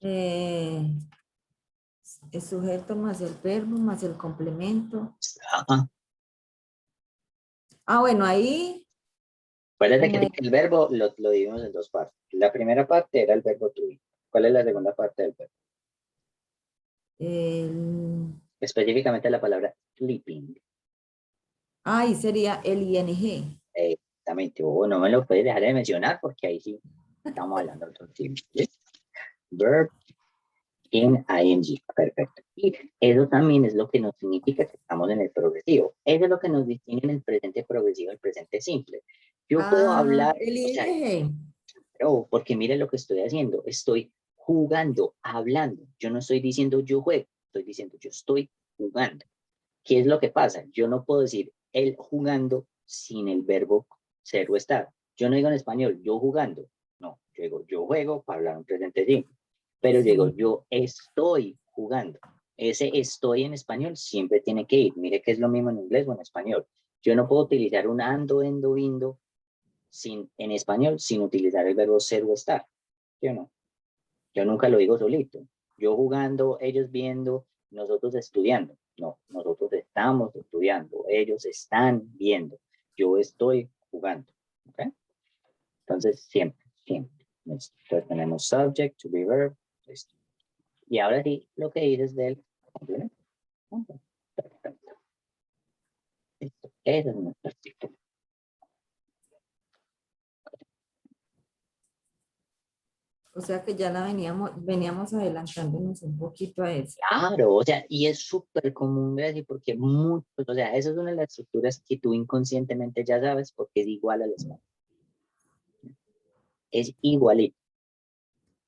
S1: Eh, el sujeto más el verbo más el complemento.
S2: Ajá.
S1: Ah, bueno, ahí,
S2: Acuérdate
S1: como
S2: que el verbo lo dividimos en dos partes. La primera parte era el verbo to be. ¿Cuál es la segunda parte del verbo?
S1: el,
S2: Específicamente la palabra sleeping.
S1: ahí sería el ing.
S2: Exactamente. Oh, no me lo puedes dejar de mencionar porque ahí sí estamos hablando de otro tipo. ¿Sí? Verb in ing. Perfecto. Y eso también es lo que nos significa que estamos en el progresivo. Eso es lo que nos distingue en el presente progresivo del presente simple. Yo puedo
S1: Ah,
S2: hablar,
S1: el
S2: o sea,
S1: ing.
S2: oh, porque mire lo que estoy haciendo. Estoy jugando, hablando. Yo no estoy diciendo yo juego, estoy diciendo yo estoy jugando. ¿Qué es lo que pasa? Yo no puedo decir él jugando sin el verbo ser o estar. Yo no digo en español yo jugando. No, yo digo yo juego para hablar un presente simple. Pero digo
S1: Sí.
S2: yo estoy jugando. Ese estoy en español siempre tiene que ir. Mire que es lo mismo en inglés o en español. Yo no puedo utilizar un ando, endo, vindo en español sin utilizar el verbo ser o estar. ¿Sí o no? Yo nunca lo digo solito. Yo jugando, ellos viendo, nosotros estudiando. No, nosotros estamos estudiando, ellos están viendo. Yo estoy jugando. ¿Ok? Entonces, siempre, siempre. Entonces tenemos subject, to be verb. Listo. Y ahora sí, lo que dices del complemento. Ok, perfecto. Listo. Eso es nuestro artículo.
S1: O sea que ya la veníamos adelantándonos un poquito a eso.
S2: Claro, o sea, y es súper común de decir porque muchos, o sea, esa es una de las estructuras que tú inconscientemente ya sabes porque es igual al español. Es igualito.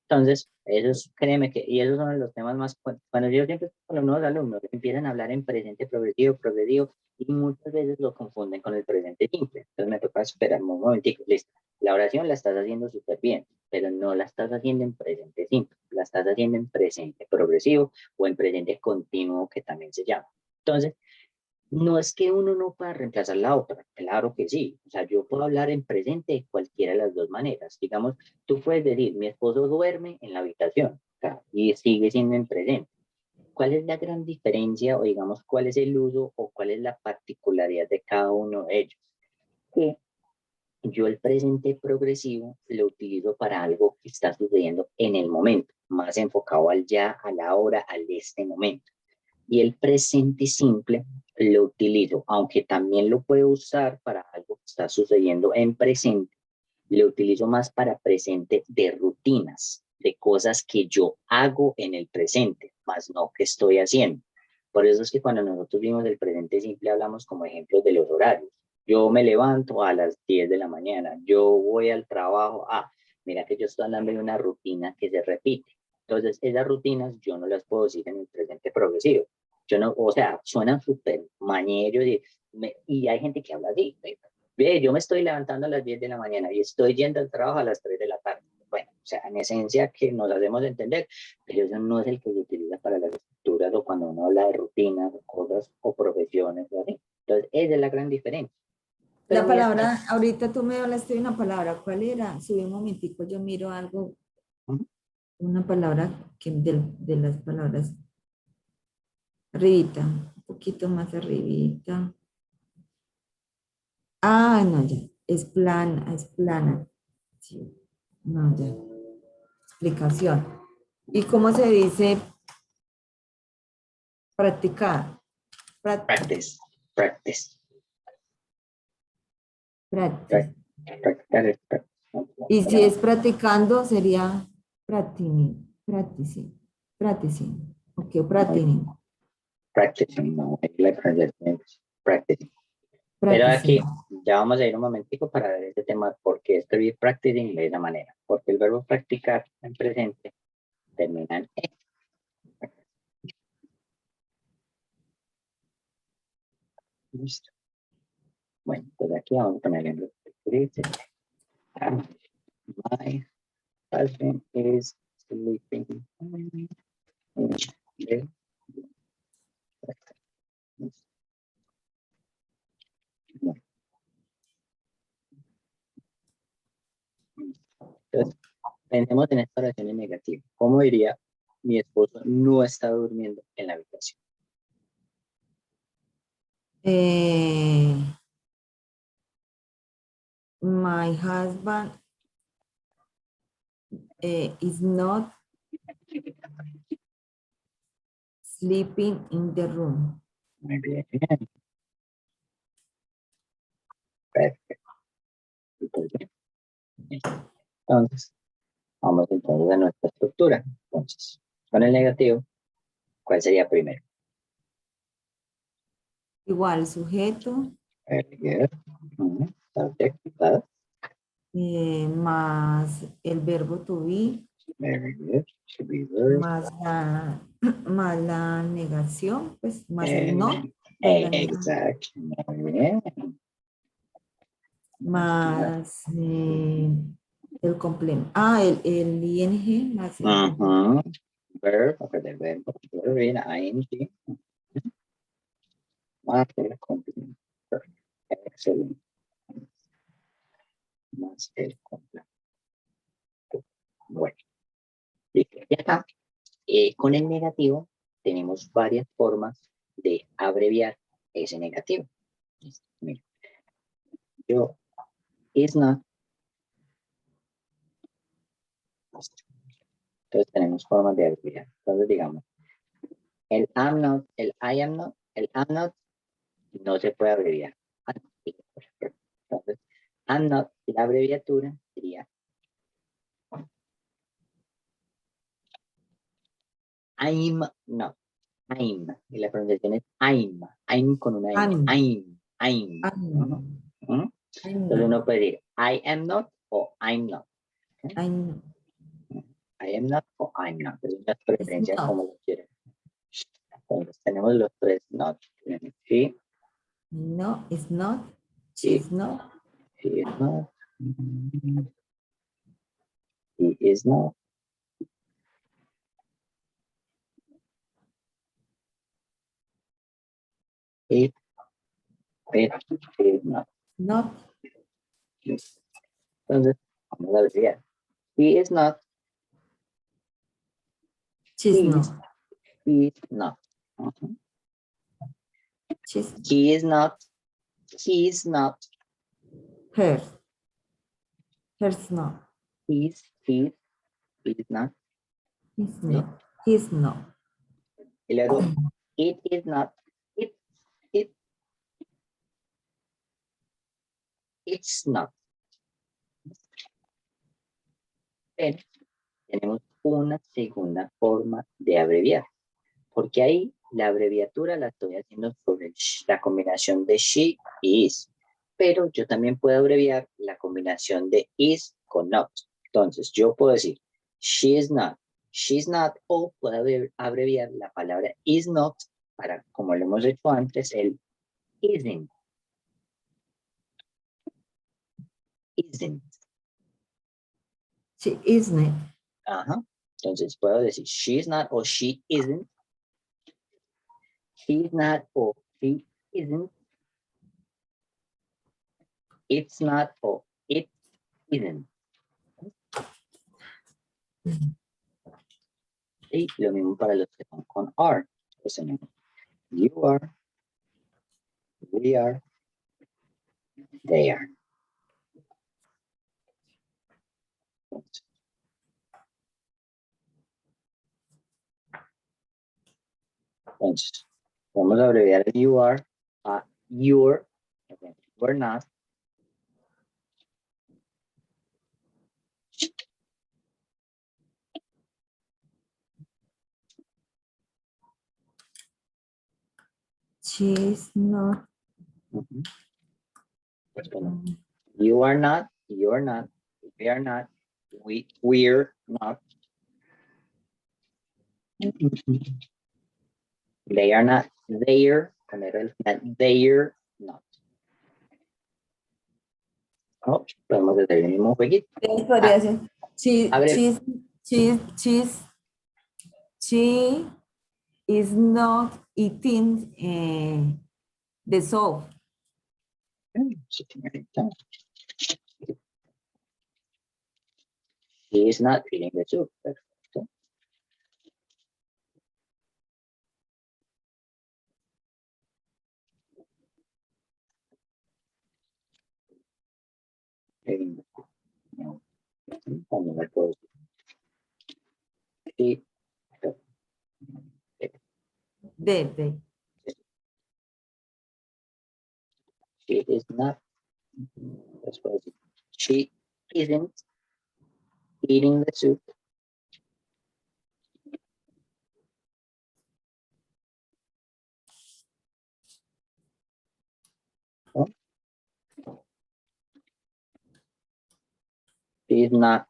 S2: Entonces, esos, créeme que, y esos son los temas más, cuando yo siempre estoy con los nuevos alumnos, empiezan a hablar en presente progresivo, progresivo, y muchas veces lo confunden con el presente simple. Entonces me toca esperar un momentico, listo. La oración la estás haciendo súper bien, pero no la estás haciendo en presente simple, la estás haciendo en presente progresivo o en presente continuo, que también se llama. Entonces, no es que uno no pueda reemplazar la otra, claro que sí. O sea, yo puedo hablar en presente de cualquiera de las dos maneras. Digamos, tú puedes decir, mi esposo duerme en la habitación, o sea, y sigue siendo en presente. ¿Cuál es la gran diferencia o digamos cuál es el uso o cuál es la particularidad de cada uno de ellos? Que yo el presente progresivo lo utilizo para algo que está sucediendo en el momento, más enfocado al ya, a la hora, al este momento. Y el presente simple lo utilizo, aunque también lo puedo usar para algo que está sucediendo en presente, lo utilizo más para presente de rutinas, de cosas que yo hago en el presente, más no que estoy haciendo. Por eso es que cuando nosotros vimos el presente simple hablamos como ejemplos de los horarios. Yo me levanto a las 10 de la mañana, yo voy al trabajo, mira que yo estoy hablando de una rutina que se repite. Entonces, esas rutinas yo no las puedo decir en el presente progresivo. Yo no, o sea, suenan súper mañeros y hay gente que habla así. Ve, yo me estoy levantando a las 10 de la mañana y estoy yendo al trabajo a las 3 de la tarde. Bueno, o sea, en esencia que nos hacemos entender, pero eso no es el que se utiliza para las estructuras o cuando uno habla de rutinas, o cosas o profesiones o así. Entonces, esa es la gran diferencia. Pero
S1: La
S2: mira que,
S1: palabra, ahorita tú me hablaste de una palabra, ¿cuál era? Subí un momentico, yo miro algo, una palabra que de las palabras, arribita, un poquito más arribita. Ah, no, ya, es plana. Sí, no, ya, explicación. ¿Y cómo se dice practicar?
S2: practice, practice,
S1: Practice.
S2: practicar es practice.
S1: Y si es practicando, sería practicing, practicing, practicing, ok, practicing,
S2: Practicing, no, la pronunciación es practicing. Pero
S1: practicing.
S2: aquí ya vamos a ir un momentico para ver este tema, por qué escribir practicing de esa manera. Porque el verbo practicar en presente termina en E. Listo. Bueno, pues aquí vamos a poner en los dice, my husband is sleeping in the bueno, entonces, pensemos en esta oración en negativo. ¿Cómo diría mi esposo no está durmiendo en la habitación?
S1: My husband is not sleeping in the room.
S2: Muy bien. Perfecto. Súper bien. Entonces, vamos entonces a nuestra estructura. Entonces, con el negativo, ¿cuál sería primero?
S1: Igual, sujeto,
S2: Very good. Subject, plus.
S1: más el verbo to be,
S2: Very good. Should be verb.
S1: más la negación, pues más el no, pues la negación,
S2: Exacto. Muy bien.
S1: más el complemento. El ing más el complemento.
S2: Ujú. Verb, ok, del verbo. Verb in ing. Más el complemento. Perfect. Excelente. Más el complemento. Bueno, listo. Ya está. Con el negativo tenemos varias formas de abreviar ese negativo. Mira, yo, is not. Entonces tenemos formas de abreviar. Entonces digamos, el I'm not, el I am not, el I'm not no se puede abreviar. Entonces, I'm not, la abreviatura sería I'm not. I'm. Y la pronunciación es I'm. I'm con una M. I'm. Ujú, ujú. Entonces uno puede decir I am not o I'm not.
S1: I'm
S2: I am not o I'm not. Es una preferencia
S1: not.
S2: como lo quieren. Entonces tenemos los tres not. Sí,
S1: No, it's not.
S2: sí,
S1: She's not.
S2: she is not. He is not. It is not.
S1: Not.
S2: Entonces, vamos a abreviar. He is not.
S1: She's
S2: He
S1: not.
S2: is, he is not. Ujú.
S1: She's
S2: He is not. He is not.
S1: her. Her's not.
S2: He is not.
S1: He's
S2: ¿Sí?
S1: not. He's not.
S2: Y luego, it is not. It, it's not. Pero tenemos una segunda forma de abreviar, porque ahí la abreviatura la estoy haciendo sobre la combinación de she y is, pero yo también puedo abreviar la combinación de is con not. Entonces, yo puedo decir she is not, she's not, o puedo abreviar la palabra is not para, como lo hemos hecho antes, el isn't. Isn't.
S1: She isn't.
S2: Ajá. Entonces puedo decir she's not o she isn't. He's not or he isn't. It's not or it isn't. Y lo mismo para los que son con are. Pues tenemos you are, we are, they are. Entonces, vamos a abreviar el you are a your, we're not.
S1: She's not.
S2: Pues bueno, you are not, you're not, we are not, we're not. They are not, they're, poner el final, they're not. Oh, podemos hacer el mismo jueguito.
S1: Podría ser.
S2: Abre.
S1: She is not eating the soup.
S2: Sí, señorita. He is not eating the soup. Perfecto. me puedo decir. Sí.
S1: De.
S2: She is not. Después, she isn't eating the soup. ¿No? She is not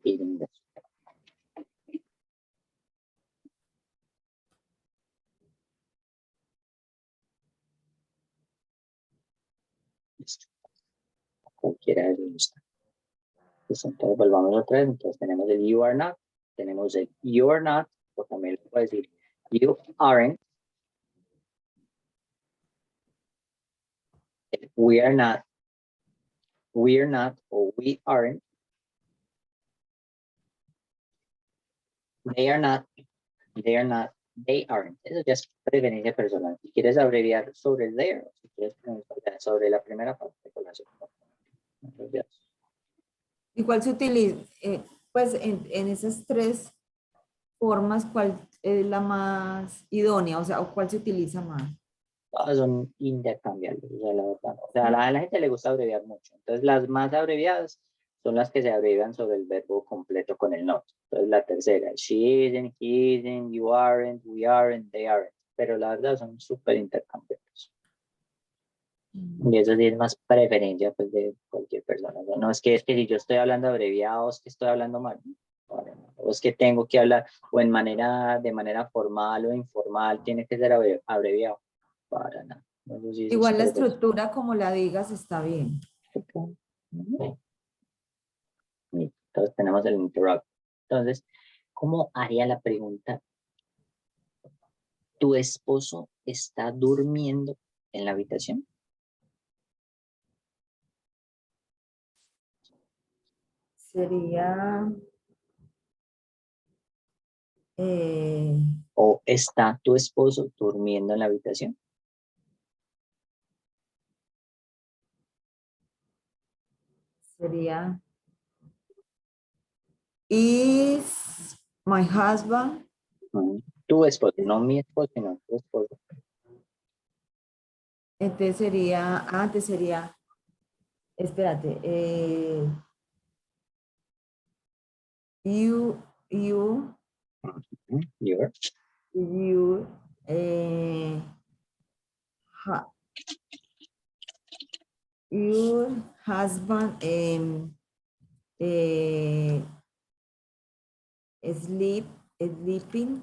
S2: eating the soup. Listo. Cualquiera de ellos. Pues entonces volvamos otra vez. Entonces tenemos el you are not, tenemos el you are not, o también le puedo decir you aren't, we are not o we aren't, they are not, they are not, they aren't. Eso ya es preferencia personal. Si quieres abreviar sobre el there, si quieres sobre la primera parte con la segunda. Entonces,
S1: ¿Y cuál se utiliza? Pues en esas tres formas, ¿cuál es la más idónea? O sea, ¿o cuál se utiliza más?
S2: todas son intercambiables, o sea, la verdad. O sea, a la gente le gusta abreviar mucho. Entonces, las más abreviadas son las que se abrevian sobre el verbo completo con el not. Entonces, la tercera, she isn't, he isn't, you aren't, we aren't, they aren't. Pero la verdad son súper intercambiables. Y eso sí es más preferencia pues, de cualquier persona. No es que si yo estoy hablando abreviado, es que estoy hablando mal. O es que tengo que hablar o de manera formal o informal, tiene que ser abreviado. Para nada. Eso sí,
S1: Igual la estructura, como la digas, está bien.
S2: Entonces tenemos el interrupt. Entonces, ¿cómo haría la pregunta? ¿Tu esposo está durmiendo en la habitación?
S1: Sería...
S2: ¿O está tu esposo durmiendo en la habitación?
S1: sería... Is my husband...
S2: Tu esposo, no mi esposo, sino tu esposo.
S1: Entonces sería... Antes sería... Espérate. You...
S2: Your
S1: your husband sleeping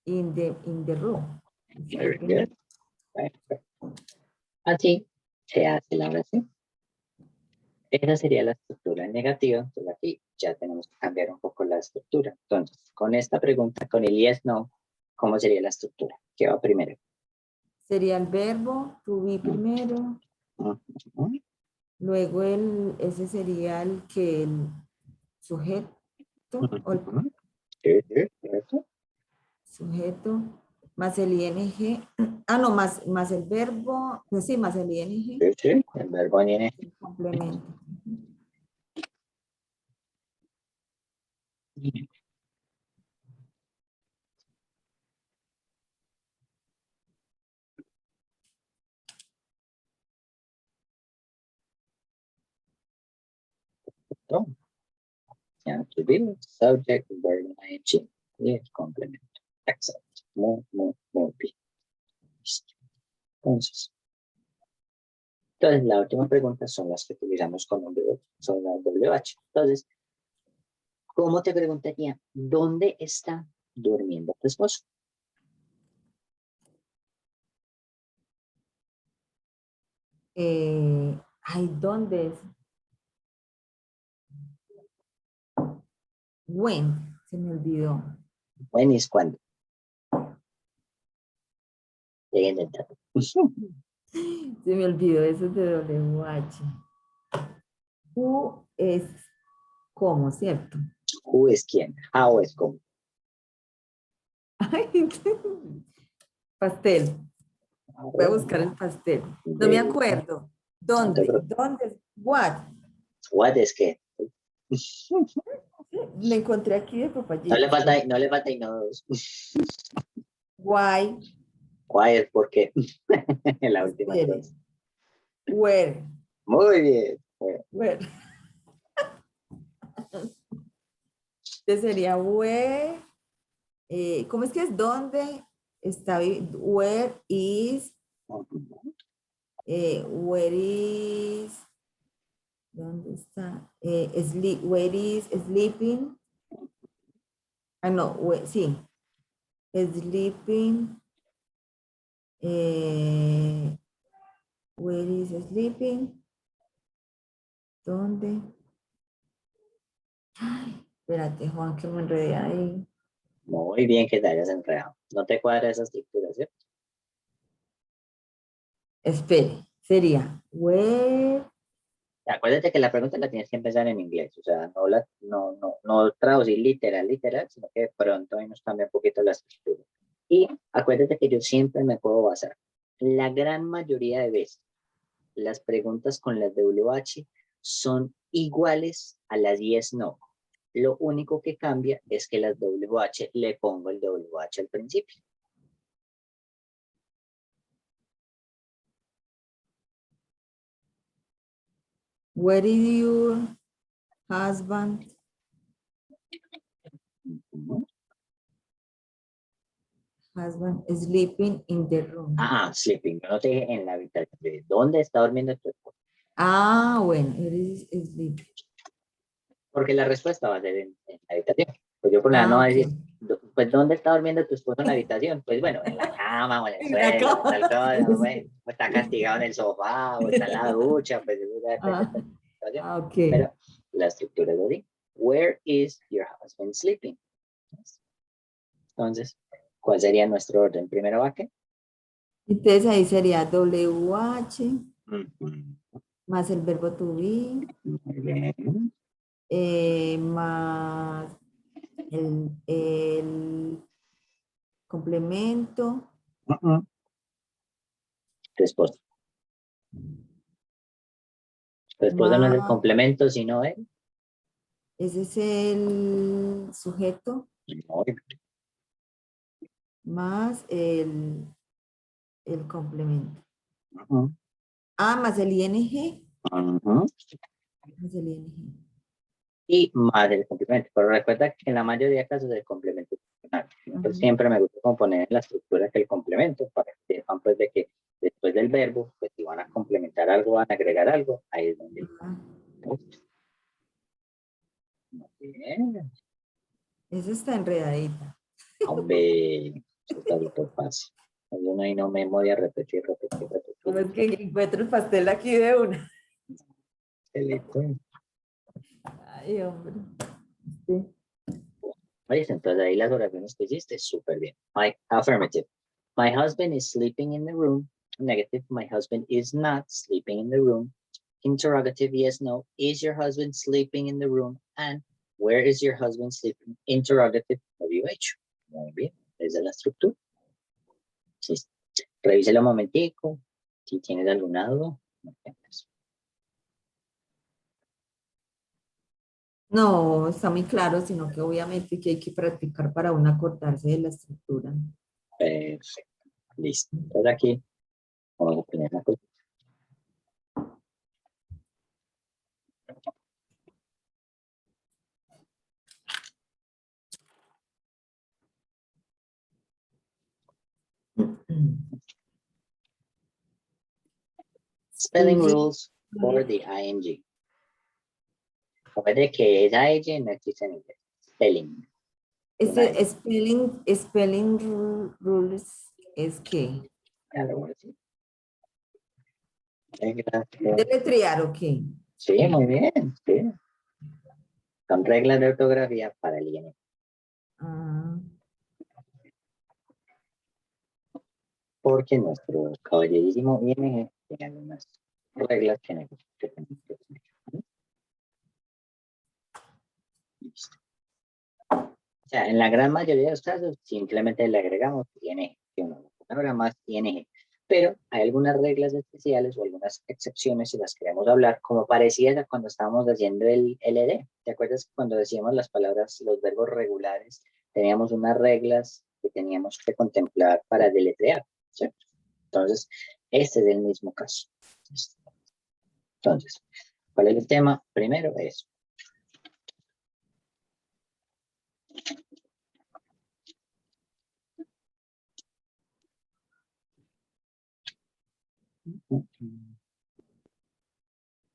S1: in the room.
S2: Very good. Así se hace la oración. Esa sería la estructura negativa. Entonces aquí ya tenemos que cambiar un poco la estructura. Entonces, con esta pregunta, con el yes, no, ¿cómo sería la estructura? ¿Qué va primero?
S1: Sería el verbo, to be primero. Luego ese sería el sujeto. Sujeto, más el ing. Ah, no, más el verbo. Pues sí, más el ing.
S2: Sí, el verbo ing.
S1: El complemento.
S2: Ya, to be, subject, verb, ing, y el complemento. Exacto. Muy bien. Entonces, la última pregunta son las que utilizamos con son las WH. Entonces, ¿cómo te preguntaría? ¿Dónde está durmiendo tu esposo?
S1: Ay, ¿dónde es? When, se me olvidó.
S2: When es cuando. Lleguen el dato.
S1: Se me olvidó eso de WH. Who es cómo, ¿cierto?
S2: Who es quién. How es cómo.
S1: Ay, pastel. Voy a buscar el pastel. No me acuerdo. ¿Dónde? ¿Dónde? What?
S2: What es qué.
S1: Le encontré aquí de papayito.
S2: No le falta inodos.
S1: Why?
S2: Quiet, porque la última
S1: Espere.
S2: entonces.
S1: Where.
S2: Muy bien.
S1: Where. Entonces sería where. ¿Cómo es que es? ¿Dónde está? Where is. Where is. ¿Dónde está? Where is sleeping? Ah, no, sí. Sleeping. Where is sleeping? ¿Dónde? Ay, espérate, Juan, que me enredé ahí.
S2: Muy bien que te hayas enredado. No te cuadra esa estructura, ¿cierto?
S1: Espere, sería where.
S2: Acuérdate que la pregunta la tienes que empezar en inglés, o sea, no traducir literal, sino que de pronto ahí nos cambia un poquito la estructura. Y acuérdate que yo siempre me puedo basar. La gran mayoría de veces, las preguntas con las WH son iguales a las yes, no. Lo único que cambia es que las WH le pongo el WH al principio.
S1: Where is your husband? Husband sleeping in the room.
S2: Sleeping. Yo no te dije en la habitación. ¿Dónde está durmiendo tu esposo?
S1: Bueno, where is sleeping?
S2: Porque la respuesta va a ser en la habitación. Pues yo por la no voy a decir, pues ¿dónde está durmiendo tu esposo en la habitación? Pues bueno, en la cama o en el
S1: En la
S2: suelo, o tal
S1: cama.
S2: cosa, bueno, o está castigado en el sofá, o está en la ducha, pues eso ya depende de la situación.
S1: Ok.
S2: Pero la estructura es así. Where is your husband sleeping? Entonces, ¿cuál sería nuestro orden? Primero va qué?
S1: Entonces ahí sería WH
S2: Ujú.
S1: más el verbo to be,
S2: Muy bien.
S1: más el complemento.
S2: Tu esposo. Tu esposo no es el
S1: Más,
S2: complemento, sino él.
S1: ese es el sujeto,
S2: Muy
S1: más el complemento.
S2: bien.
S1: Más el ing.
S2: Ujú.
S1: Más el ing.
S2: Y más el complemento. Pero recuerda que en la mayoría de casos el complemento es funcional. Entonces siempre me gusta componer en la estructura que el complemento para que sepan pues de que después del verbo, pues si van a complementar algo, van a agregar algo, ahí es donde. Muy bien.
S1: Esa está enredadita.
S2: Hombre, eso está súper fácil. Yo no hay no memoria, repetir.
S1: ¿Cómo es que encuentro el pastel aquí de una?
S2: Listo.
S1: Ay, hombre. Sí.
S2: Oye, entonces ahí las oraciones que hiciste, súper bien. My affirmative. My husband is sleeping in the room. Negative. My husband is not sleeping in the room. Interrogative. Yes, no. Is your husband sleeping in the room? And where is your husband sleeping? Interrogative. WH. Muy bien. Esa es la estructura. Sí. Revíselo un momentico. Si tienes alguna duda.
S1: No, está muy claro, sino que obviamente que hay que practicar para uno acordarse de la estructura.
S2: Perfecto. Listo. Entonces aquí vamos a poner la cosa. Spelling rules for the ing. Recuerde que esa ing no existe en inglés. Spelling.
S1: Este spelling rules es que
S2: Ya lo voy a decir.
S1: deletrear o qué.
S2: Sí, muy bien. Sí. Son reglas de ortografía para el ING.
S1: Ah,
S2: Porque nuestro caballerísimo ING tiene algunas reglas que tenemos que tener. Listo. O sea, en la gran mayoría de los casos, simplemente le agregamos ING. Una palabra más ING. Pero hay algunas reglas especiales o algunas excepciones si las queremos hablar, como parecidas a cuando estábamos haciendo el LD. ¿Te acuerdas cuando decíamos las palabras, los verbos regulares? Teníamos unas reglas que teníamos que contemplar para deletrear, ¿cierto? Entonces, este es el mismo caso. Entonces, ¿cuál es el tema? Primero es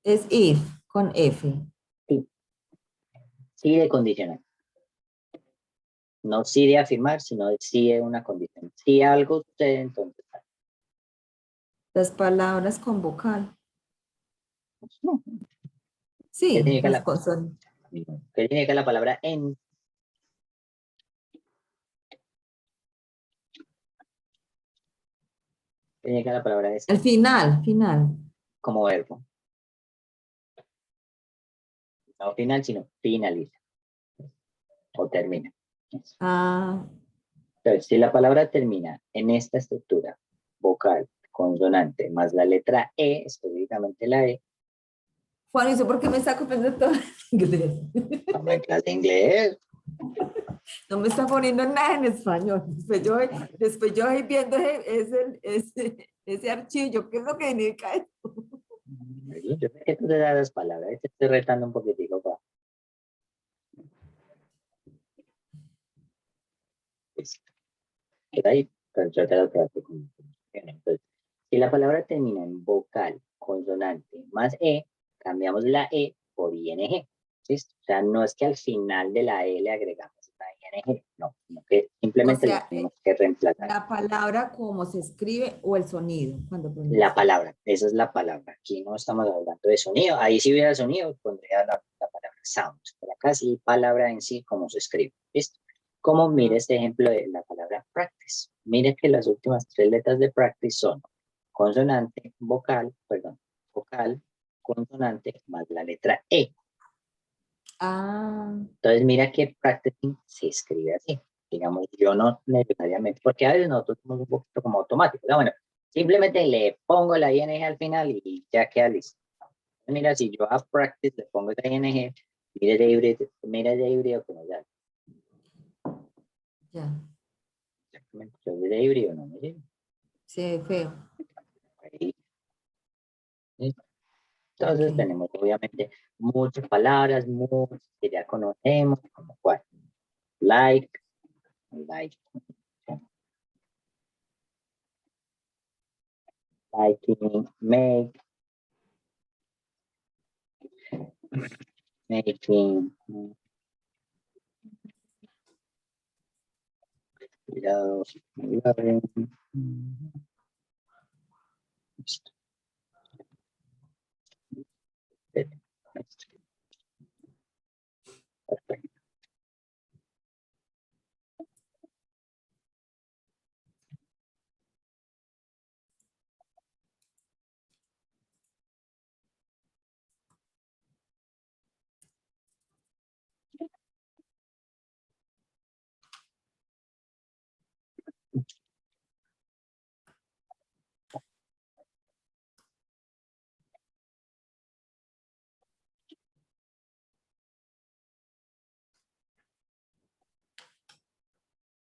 S1: Es if, con F.
S2: sí, sí de condicional. No sí de afirmar, sino de sí de una condición. Si algo sucede, entonces
S1: Las palabras con vocal.
S2: no. ¿Qué
S1: Sí,
S2: significa
S1: las
S2: la,
S1: cosas.
S2: ¿qué significa la palabra en? ¿Qué significa la palabra es
S1: El final, final.
S2: como verbo? No final, sino finaliza o termina.
S1: Ah,
S2: Entonces, si la palabra termina en esta estructura, vocal, consonante, más la letra E, específicamente la E,
S1: Juan, ¿y eso por qué me está copiando todo en inglés?
S2: vamos en clase de inglés.
S1: No me está poniendo nada en español. Después yo voy viendo ese archivo. ¿Qué es lo que significa esto?
S2: Yo sé que tú te das las palabras, te estoy retando un poquitico para pues, queda ahí, pero yo te lo trato con. Entonces, si la palabra termina en vocal, consonante, más E, cambiamos la E por ING. ¿Listo? O sea, no es que al final de la E le agregamos una ING, no, sino que
S1: O
S2: simplemente la
S1: sea,
S2: tenemos que reemplazar.
S1: la palabra como se escribe o el sonido cuando
S2: La
S1: pronuncia.
S2: palabra, esa es la palabra. Aquí no estamos hablando de sonido. Ahí si hubiera sonido, pondría la palabra sounds. Pero acá sí, palabra en sí, como se escribe. ¿Listo? Como mire
S1: Ah,
S2: este ejemplo de la palabra practice. Mire que las últimas tres letras de practice son consonante, vocal, perdón, vocal, consonante, más la letra E.
S1: ah,
S2: Entonces mira que practicing se escribe así. Digamos, yo no necesariamente, porque a veces nosotros somos un poquito como automáticos. No, bueno, simplemente le pongo la ing al final y ya queda listo. Mira, si yo a practice le pongo la ing, mire de híbrido como ya.
S1: ya.
S2: Yo de híbrido no me llevo.
S1: Se ve feo.
S2: Ahí, ¿sí?
S1: Ok.
S2: Entonces tenemos obviamente muchas palabras, muchas que ya conocemos, como cuál, like, like, liking, make, making, love, loving. Listo. Perfecto.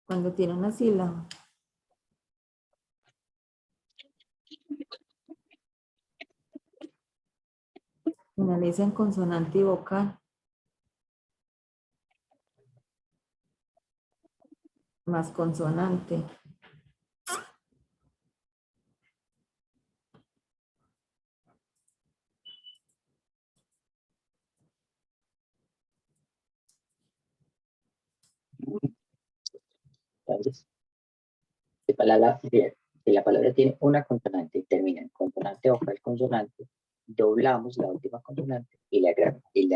S1: Cuando tiene una sílaba. Finaliza en consonante y vocal. Más consonante.
S2: Entonces, si la palabra tiene una consonante y termina en consonante vocal consonante, doblamos la última consonante y le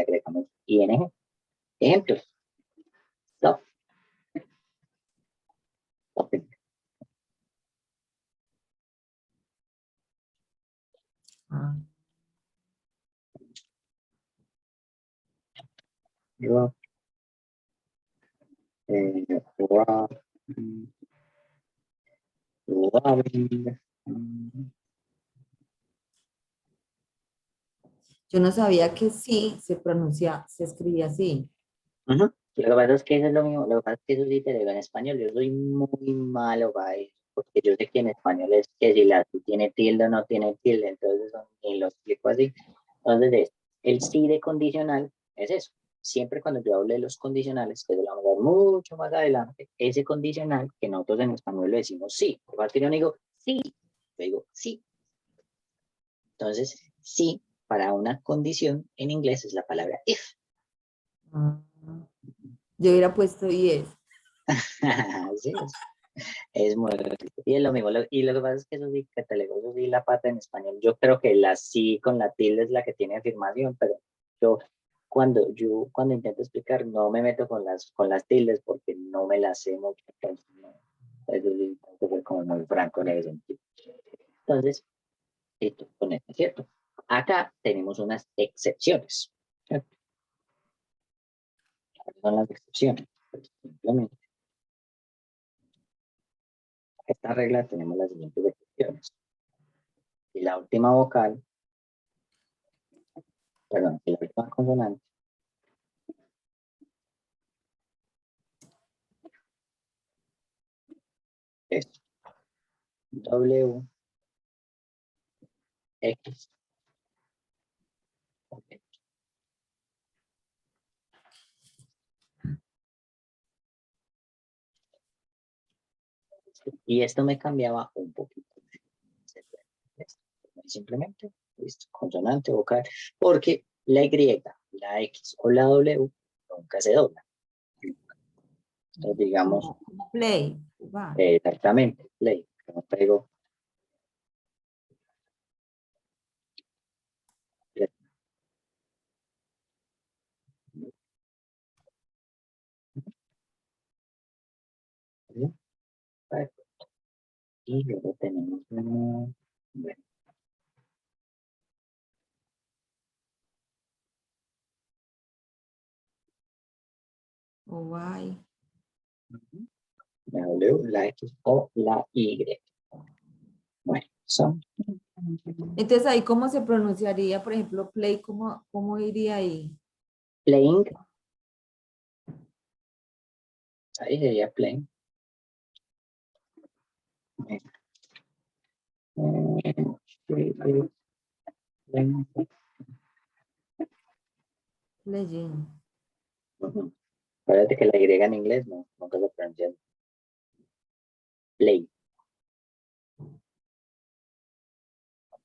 S2: agregamos ing. Ejemplos. Stop. Stopping.
S1: Ah,
S2: Rock, rock, robbing,
S1: Yo no sabía que sí se pronuncia, se escribía así.
S2: Ujú. Lo que pasa es que eso es lo mismo, lo que pasa es que eso sí te lo digo en español, yo soy muy malo para eso, porque yo sé que en español es que si la sí tiene tilde o no tiene tilde, entonces eso ni lo explico así. Entonces, el sí de condicional es eso. Siempre cuando yo hable de los condicionales, que eso lo vamos a ver mucho más adelante, ese condicional que nosotros en español le decimos sí. Por parte yo no digo sí, yo digo sí. Entonces, sí, para una condición en inglés es la palabra if.
S1: Ah, yo hubiera puesto yes.
S2: Sí, es muy, y es lo mismo, y lo que pasa es que eso sí, que te leo, eso sí, la pata en español, yo creo que la sí con la tilde es la que tiene afirmación, pero yo cuando intento explicar no me meto con las tildes porque no me las sé mucho, entonces no, eso sí, tengo que ser como muy franco en ese sentido. Entonces, esto con esto, ¿cierto? Acá tenemos unas excepciones, ¿cierto? ¿Cuáles son las excepciones? Pues, simplemente, esta regla tenemos las siguientes excepciones. Y la última vocal, perdón, y la última consonante es W, X. Ok. Y esto me cambiaba un poquito. Simplemente, listo, consonante, vocal, porque la Y, la X o la W nunca se dobla. Entonces, digamos,
S1: Como play, jugar.
S2: exactamente, play, como traigo, y luego tenemos bueno,
S1: O guay.
S2: la W, la X o la Y. Bueno, son
S1: Entonces ahí cómo se pronunciaría, por ejemplo, play, cómo iría ahí?
S2: playing, ahí sería playing.
S1: Playing.
S2: Ujú. Acuérdate que la Y en inglés no, nunca se pronuncia play.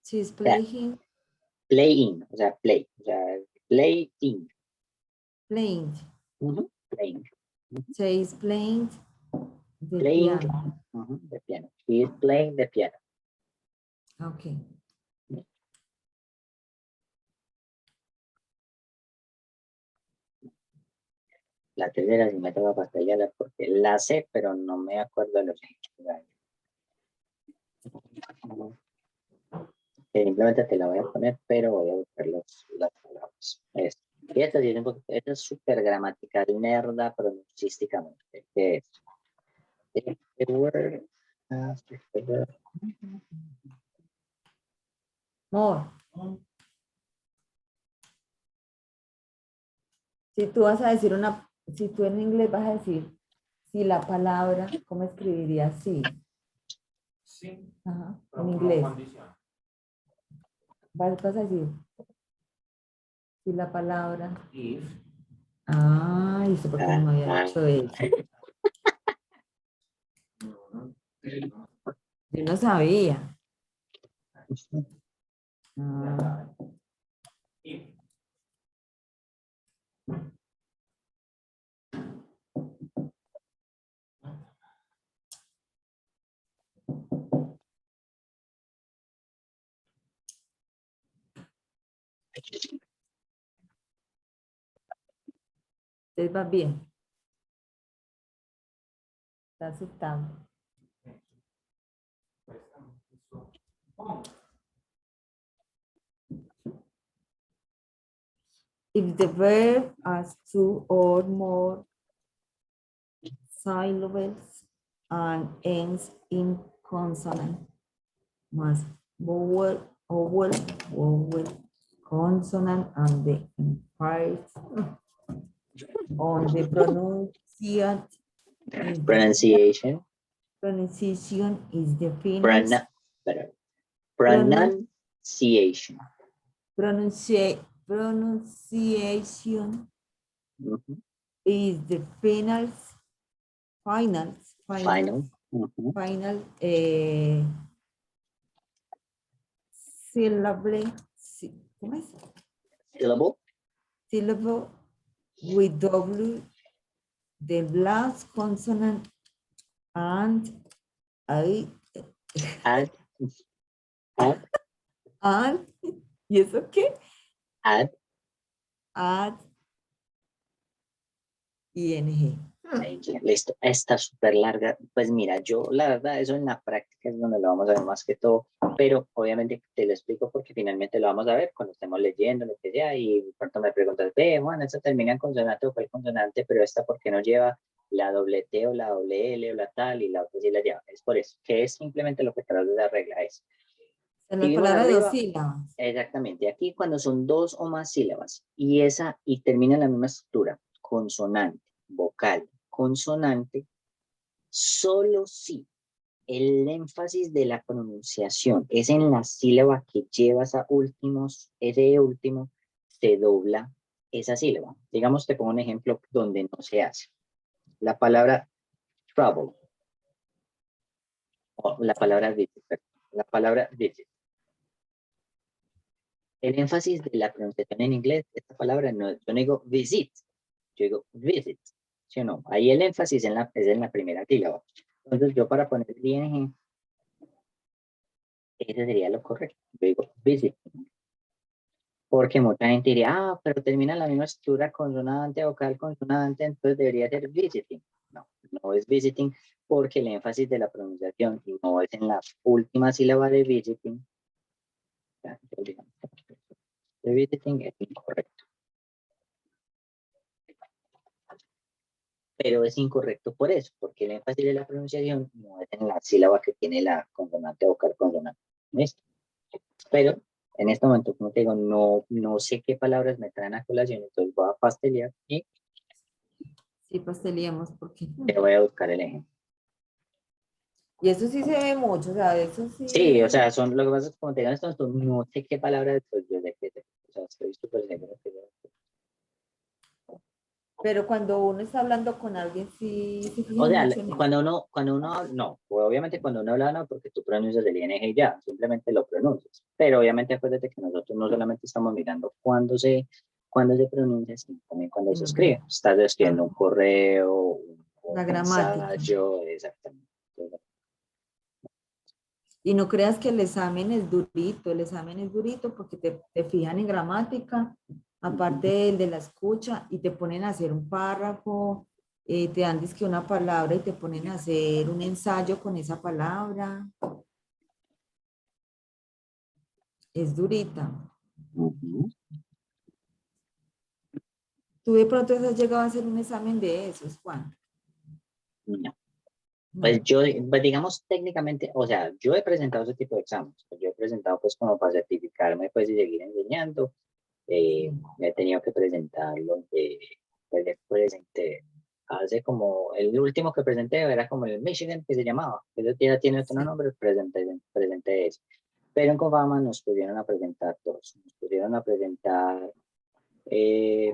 S1: She's
S2: O sea,
S1: playing,
S2: playing, o sea, play, o sea, playing.
S1: playing.
S2: Playing.
S1: She's playing the
S2: Playing
S1: piano.
S2: the piano. He is playing the piano.
S1: Ok.
S2: La tercera sí me toca pastellar porque la sé, pero no me acuerdo de los hechos. Simplemente te la voy a poner, pero voy a buscar las palabras. Y esta, sí es esta es súper gramatical, nerda, pronunciísticamente. Que es the word after the verb.
S1: More. Si tú vas a decir si tú en inglés vas a decir, si la palabra, ¿cómo escribirías sí?
S3: Sí,
S1: Ajá,
S3: pero
S1: en
S3: como
S1: inglés.
S3: condición.
S1: Vas a decir, si la palabra.
S3: If.
S1: Ah, eso porque no me había hecho eso.
S3: No.
S1: Yo no sabía.
S3: Ya
S1: Ah,
S3: sabes. If.
S1: entonces va bien. Está aceptando. If the verb has two or more syllables and ends in consonant, más vowel, vowel, vowel, consonant, and the emphasis on the
S2: Pronunciation.
S1: pronunciation is the final
S2: Better. Pronunciation.
S1: pronunciation
S2: Mhm.
S1: is the final
S2: Final. Mhm.
S1: syllable, ¿cómo es?
S2: Syllable.
S1: Syllable with W, the last consonant, and I,
S2: Add. Add.
S1: and, ¿y eso qué?
S2: Add.
S1: Add, ing.
S2: Ahí, listo. Está súper larga. Pues mira, yo la verdad, eso en la práctica es donde lo vamos a ver más que todo, pero obviamente te lo explico porque finalmente lo vamos a ver cuando estemos leyendo, lo que sea, y de pronto me preguntas, ve, Juan, esta termina en consonante o cuál consonante, pero esta, ¿por qué no lleva la doble T o la doble L o la tal y la otra sí la lleva? Es por eso, que es simplemente lo que trae de la regla es.
S1: En
S2: Si
S1: las
S2: vimos
S1: palabras de dos
S2: arriba,
S1: sílabas.
S2: exactamente, aquí cuando son dos o más sílabas y termina en la misma estructura, consonante, vocal, consonante, solo si el énfasis de la pronunciación es en la sílaba que llevas a últimos, ese último se dobla esa sílaba. Digamos, te pongo un ejemplo donde no se hace. La palabra trouble, o la palabra visit, la palabra visit. El énfasis de la pronunciación en inglés, esta palabra, no, yo no digo visit, yo digo visit, ¿sí o no? Ahí el énfasis es en la primera sílaba. Entonces yo para poner ing, ese sería lo correcto. Yo digo visit. Porque mucha gente diría, ah, pero termina en la misma estructura consonante, vocal, consonante, entonces debería ser visiting. No, no es visiting porque el énfasis de la pronunciación no es en la última sílaba de visiting. De visiting es incorrecto. Pero es incorrecto por eso, porque el énfasis de la pronunciación no es en la sílaba que tiene la consonante vocal consonante. ¿Listo? Pero en este momento, como te digo, no sé qué palabras me traen a colación, entonces voy a pastelear y
S1: Sí, pasteleamos porque.
S2: te voy a buscar el ejemplo.
S1: Y eso sí se ve mucho, o sea, eso
S2: Sí, o
S1: sí.
S2: sea, son lo que pasa es que como te digo esto, no sé qué palabras, pues yo sé que, o sea, estoy súper seguro que
S1: Pero cuando uno está hablando con alguien, sí se
S2: o
S1: fija
S2: sea,
S1: mucho en eso.
S2: no, pues obviamente cuando uno habla, no, porque tú pronuncias el ing y ya, simplemente lo pronuncias. Pero obviamente acuérdate que nosotros no solamente estamos mirando cuándo se pronuncia, sino también cuando se
S1: Sino que
S2: escribe. Estás escribiendo un correo, un
S1: la gramática.
S2: ensayo, exactamente.
S1: Y no creas que el examen es durito, el examen es durito porque te fijan en gramática, aparte del de la escucha, y te ponen a hacer un párrafo, te dan dizque una palabra y te ponen a hacer un ensayo con esa palabra. Es durita.
S2: Ujú.
S1: ¿Tú de pronto has llegado a hacer un examen de esos, Juan?
S2: No. Pues
S1: No.
S2: yo, pues digamos técnicamente, o sea, yo he presentado ese tipo de exámenes, pues yo he presentado pues como para certificarme pues y seguir enseñando, he tenido que presentarlo, pues presenté hace como, el último que presenté era como el Michigan que se llamaba, que ya tiene otro
S1: Sí.
S2: nombre, presenté eso, pero en Confama nos pusieron a presentar dos, nos pusieron a presentar eh,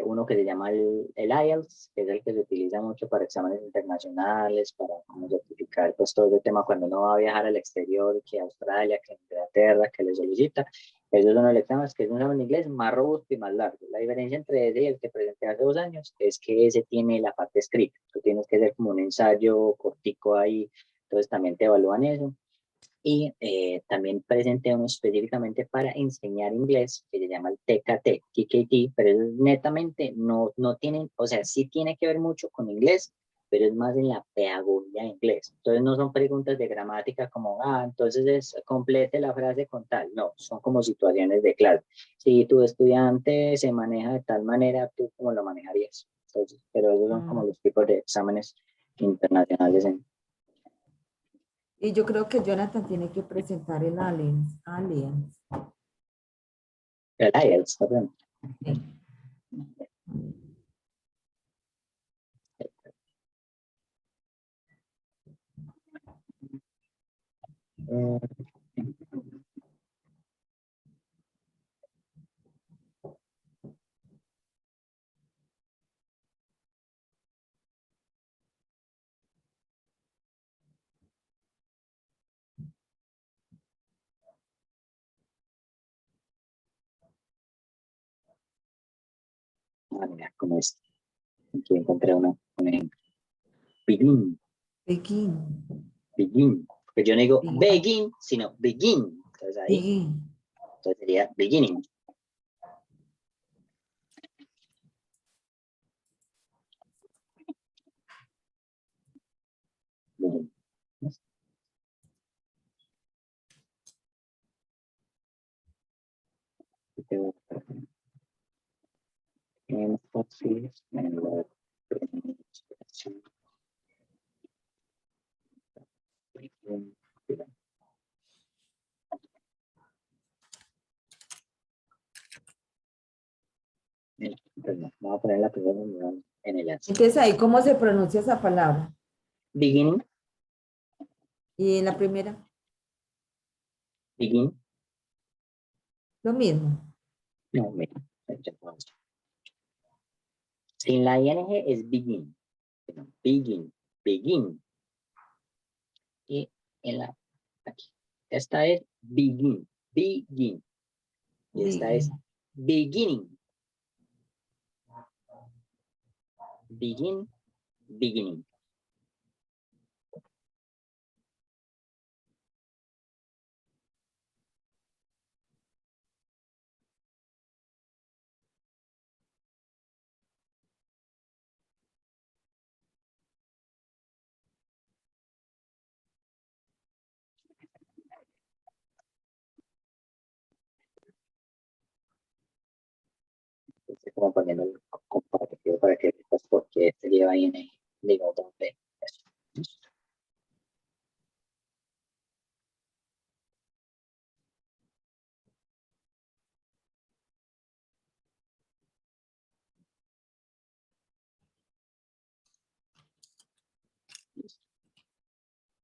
S2: uno que se llama el IELTS, que es el que se utiliza mucho para exámenes internacionales, para como certificar pues todo el tema cuando uno va a viajar al exterior, que a Australia, que a Inglaterra, que le solicita. Esos son los exámenes que es un examen en inglés más robusto y más largo. La diferencia entre ese y el que presenté hace 2 años es que ese tiene la parte escrita. Tú tienes que hacer como un ensayo cortico ahí, entonces también te evalúan eso. Y también presenté uno específicamente para enseñar inglés, que se llama el TKT, pero es netamente, no tienen, o sea, sí tiene que ver mucho con inglés, pero es más en la pedagogía de inglés. Entonces no son preguntas de gramática como, entonces complete la frase con tal, no, son como situaciones de clase. Si tu estudiante se maneja de tal manera, ¿tú cómo lo manejarías? Entonces, pero esos son como los tipos de exámenes internacionales
S1: Y yo creo que Jonathan tiene que presentar el aliens. Aliens.
S2: El IELTS, perdón.
S1: Sí.
S2: Eh, mira, como es. Aquí encontré un ejemplo. Begin,
S1: Begin.
S2: begin. Porque yo no digo
S1: Begin.
S2: begin, sino begin. Entonces ahí,
S1: Begin.
S2: entonces sería beginning. Begin. Énfasis en la pronunciación. Entonces, vamos a poner la primera unidad en el answer.
S1: Entonces ahí, ¿cómo se pronuncia esa palabra?
S2: Beginning,
S1: Y en la primera,
S2: begin.
S1: lo mismo.
S2: No, mira, ya vamos. Sin la ing es begin. Begin, begin. Y en la, aquí. Esta es begin, begin. Y esta es
S1: Begin.
S2: beginning, begin, beginning. Estoy como poniendo el comparativo para que veas por qué este lleva ing, digo, donde.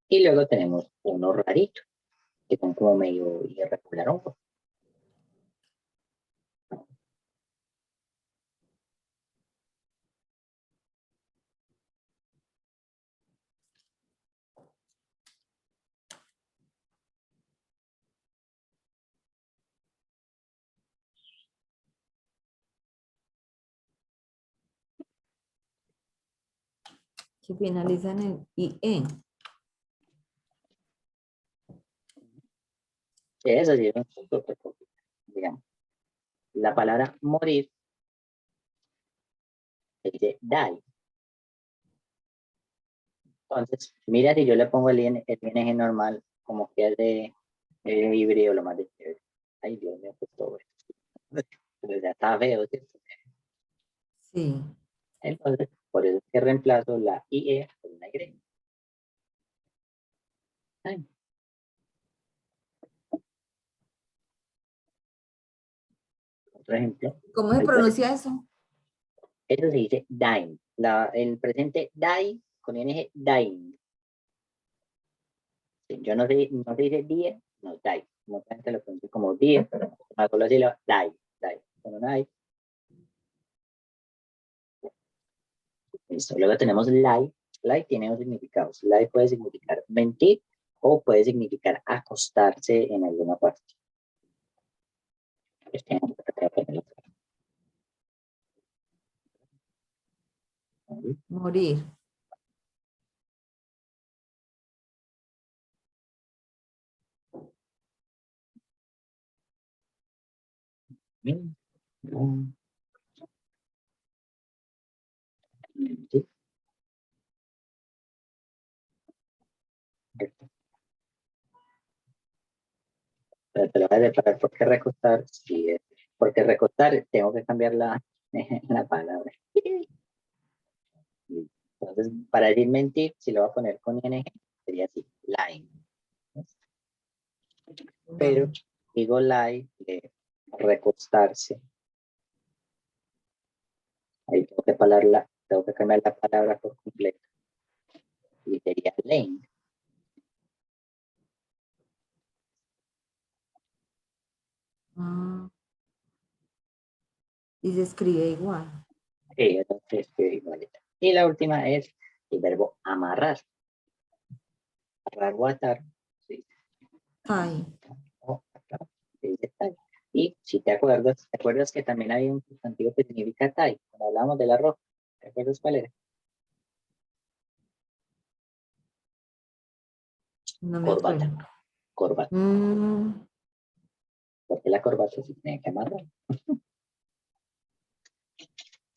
S2: Y luego tenemos uno rarito, que son como medio irregular.
S1: Que finalizan en IE.
S2: Eso sí es un punto, digamos. La palabra morir se dice die. Entonces, mira si yo le pongo el ing normal, como que es de híbrido, lo más de chévere. Ay, Dios mío, pues todo esto. Pero ya está feo, ¿cierto?
S1: Sí.
S2: Entonces, por eso es que reemplazo la IE por una Y. Ay, otro ejemplo.
S1: ¿Cómo se pronuncia eso?
S2: Eso se dice dying. El presente die con ing, dying. Sí, yo no sé, no se dice die, no die. Mucha gente lo pronuncia como die, más solo así lo die, die. Con una I. Listo. Luego tenemos lie. Lie tiene dos significados. Lie puede significar mentir o puede significar acostarse en alguna parte. Este,
S1: Morir.
S2: mentir. Pero te lo voy a separar porque recostar, sí, porque recostar tengo que cambiar la, la palabra. Entonces, para decir mentir, si lo voy a poner con ing, sería así, lying. pero digo lie de recostarse. Ahí tengo que cambiar la palabra por completo. Y sería laying.
S1: Ah, y se escribe igual.
S2: Sí, entonces escribe igualita. Y la última es el verbo amarrar. Amarrar o atar. Sí.
S1: Ay,
S2: O atar, se dice tie. Y si te acuerdas que también hay un sustantivo que significa tie, cuando hablamos del arroz. ¿Te acuerdas cuál era?
S1: no me
S2: Corbata.
S1: acuerdo.
S2: Corbata.
S1: Mm,
S2: Porque la corbata se tiene que amarrar.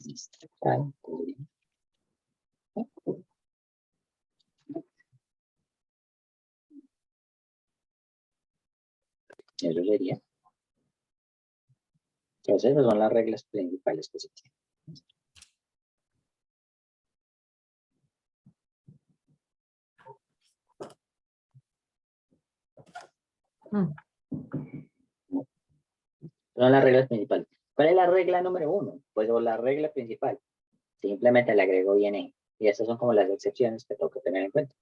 S2: Listo. Tie, todo bien. Eso sería. Entonces, esas son las reglas principales que se tienen.
S1: mm.
S2: Son las reglas principales. ¿Cuál es la regla número 1? Pues o la regla principal. Simplemente le agrego ING. Y estas son como las excepciones que tengo que tener en cuenta.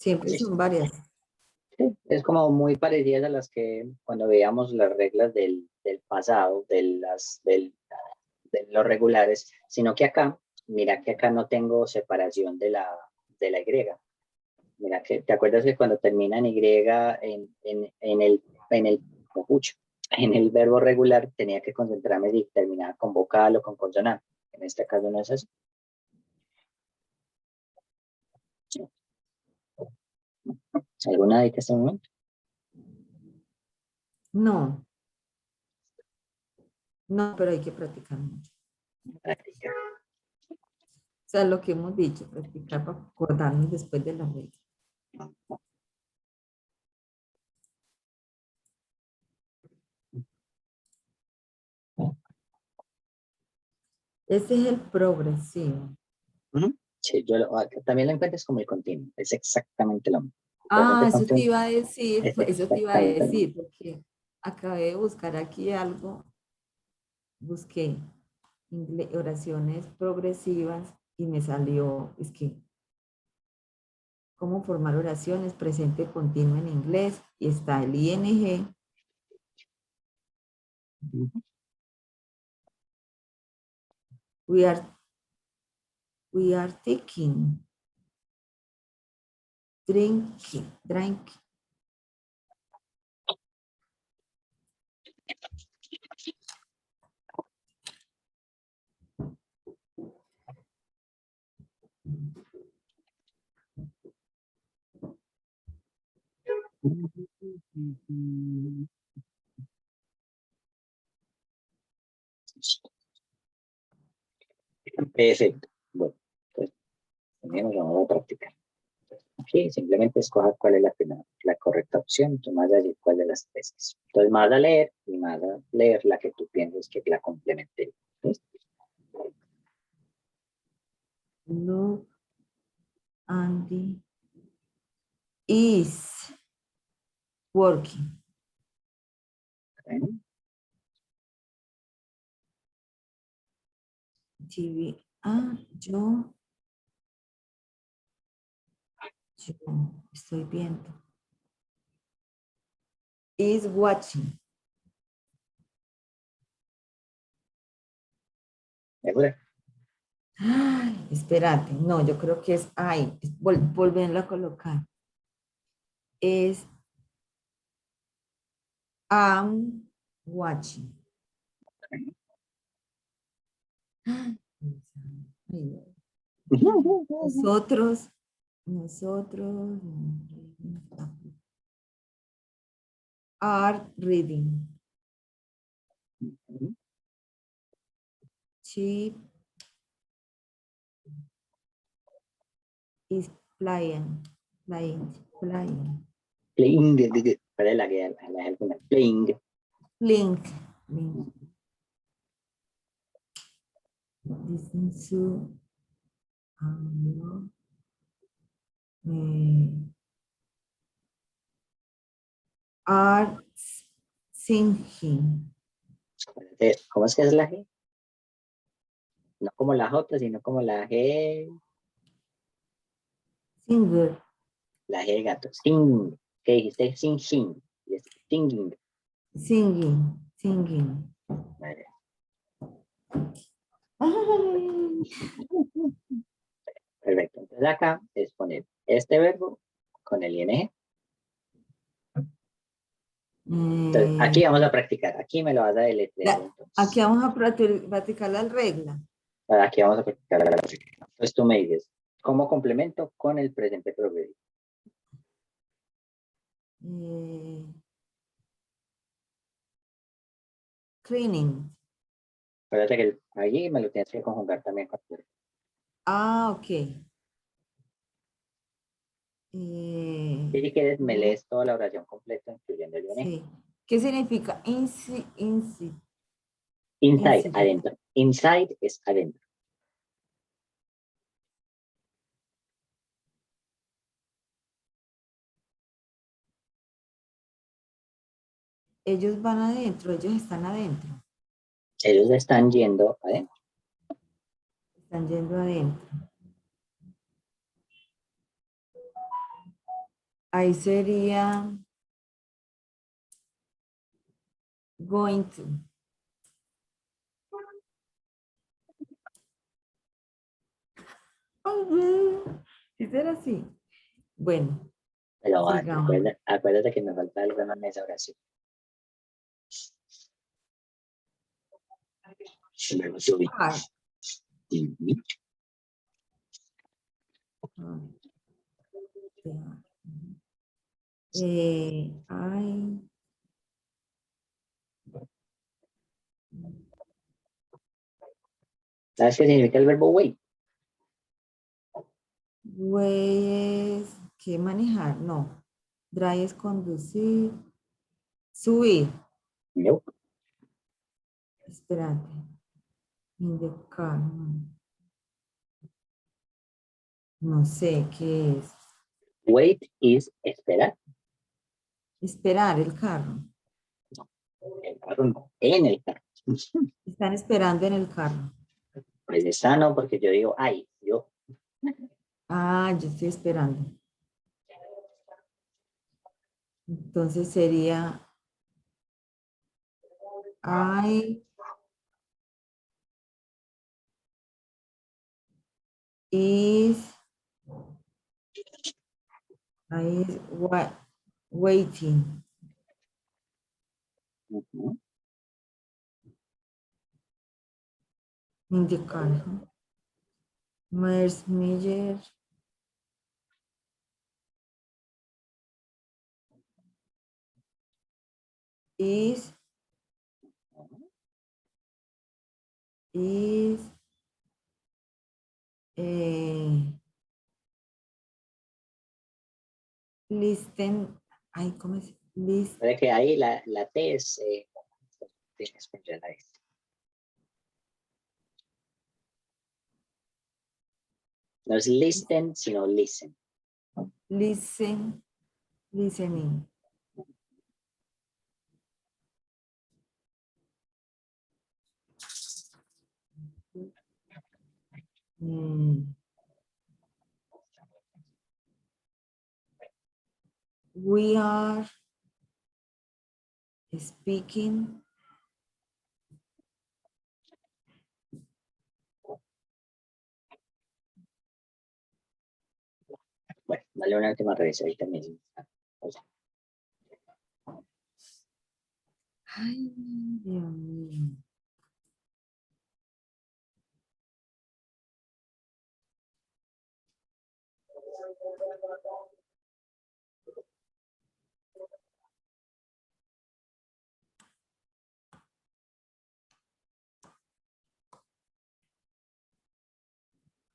S1: Siempre
S2: Sí.
S1: son varias.
S2: Sí, es como muy parecidas a las que cuando veíamos las reglas del pasado, de los regulares, sino que acá, mira que acá no tengo separación de la Y. Mira que, ¿te acuerdas que cuando termina en Y pucha, en el verbo regular tenía que concentrarme si terminaba con vocal o con consonante? En este caso no es así. ¿Alguna de este momento?
S1: No, no, pero hay que practicar mucho.
S2: Práctica.
S1: O sea, lo que hemos dicho, practicar para acordarnos después de la regla. Ese es el progresivo.
S2: Sí, también lo encuentras como el continuo, es exactamente lo mismo.
S1: Ah,
S2: Presente
S1: eso te
S2: continuo
S1: iba a decir,
S2: es
S1: eso te iba a
S2: exactamente lo mismo.
S1: decir, porque acabé de buscar aquí algo, busqué oraciones progresivas y me salió, es que, cómo formar oraciones, presente continuo en inglés, y está el ing, we are taking, drinking.
S2: Perfecto. Bueno, pues también nos vamos a practicar. Aquí simplemente escoja cuál es la correcta opción, tú más allí cuál de las tres es. Entonces más a leer y más a leer la que tú pienses que la complemente. ¿Listo?
S1: Look, Andy is working.
S2: Bueno,
S1: TV. Ah, yo estoy viendo. Is watching.
S2: ¿segura?
S1: Ay, espérate. No, yo creo que es ay, volverlo a colocar. Es am watching. Ay, no. Nosotros are reading. She is playing. Playing.
S2: Playing. ¿Cuál es la que la al final? Playing.
S1: Blink. Listen to are singing.
S2: ¿Cómo es que es la G? No como la J, sino como la G.
S1: Singer.
S2: La G de gato. Sing. ¿Qué dijiste? Sing. Singing.
S1: Singing.
S2: Vale. Perfecto. Entonces acá es poner este verbo con el ing. Entonces, aquí vamos a practicar. Aquí me lo vas a deletrear. Entonces.
S1: Aquí vamos a practicar la regla.
S2: Aquí vamos a practicar. Entonces tú me dices, ¿cómo complemento con el presente progresivo?
S1: Cleaning.
S2: Acuérdate que allí me lo tienes que conjugar también con el.
S1: Ok.
S2: Y si quieres, me lees toda la oración completa, incluyendo el ing.
S1: Sí. ¿Qué significa
S2: Inside, adentro. Inside es adentro.
S1: Ellos van adentro, ellos están adentro.
S2: Ellos están yendo adentro.
S1: Están yendo adentro. Ahí sería going to. ¿Sí será así? Bueno,
S2: Pero
S1: sigamos.
S2: acuérdate que me falta algo en esa oración.
S1: Are. I
S2: ¿Sabes qué significa el verbo wait?
S1: way es que manejar, no. Drive es conducir. Subir.
S2: No.
S1: Espérate. In the car. No sé qué es.
S2: Wait is esperar.
S1: Esperar el carro.
S2: El carro no, en el carro.
S1: Están esperando en el carro.
S2: Pues está no, porque yo digo, ay, yo.
S1: Ah, yo estoy esperando. Entonces sería I is waiting. In the car. Mers Miller is listen. Ay, ¿cómo es?
S2: Puede que ahí la T es tienes que poner ahí. No es listen, sino listen.
S1: Listening. We are speaking.
S2: Bueno, dale una última revisión ahí también.
S1: Ay, Dios mío.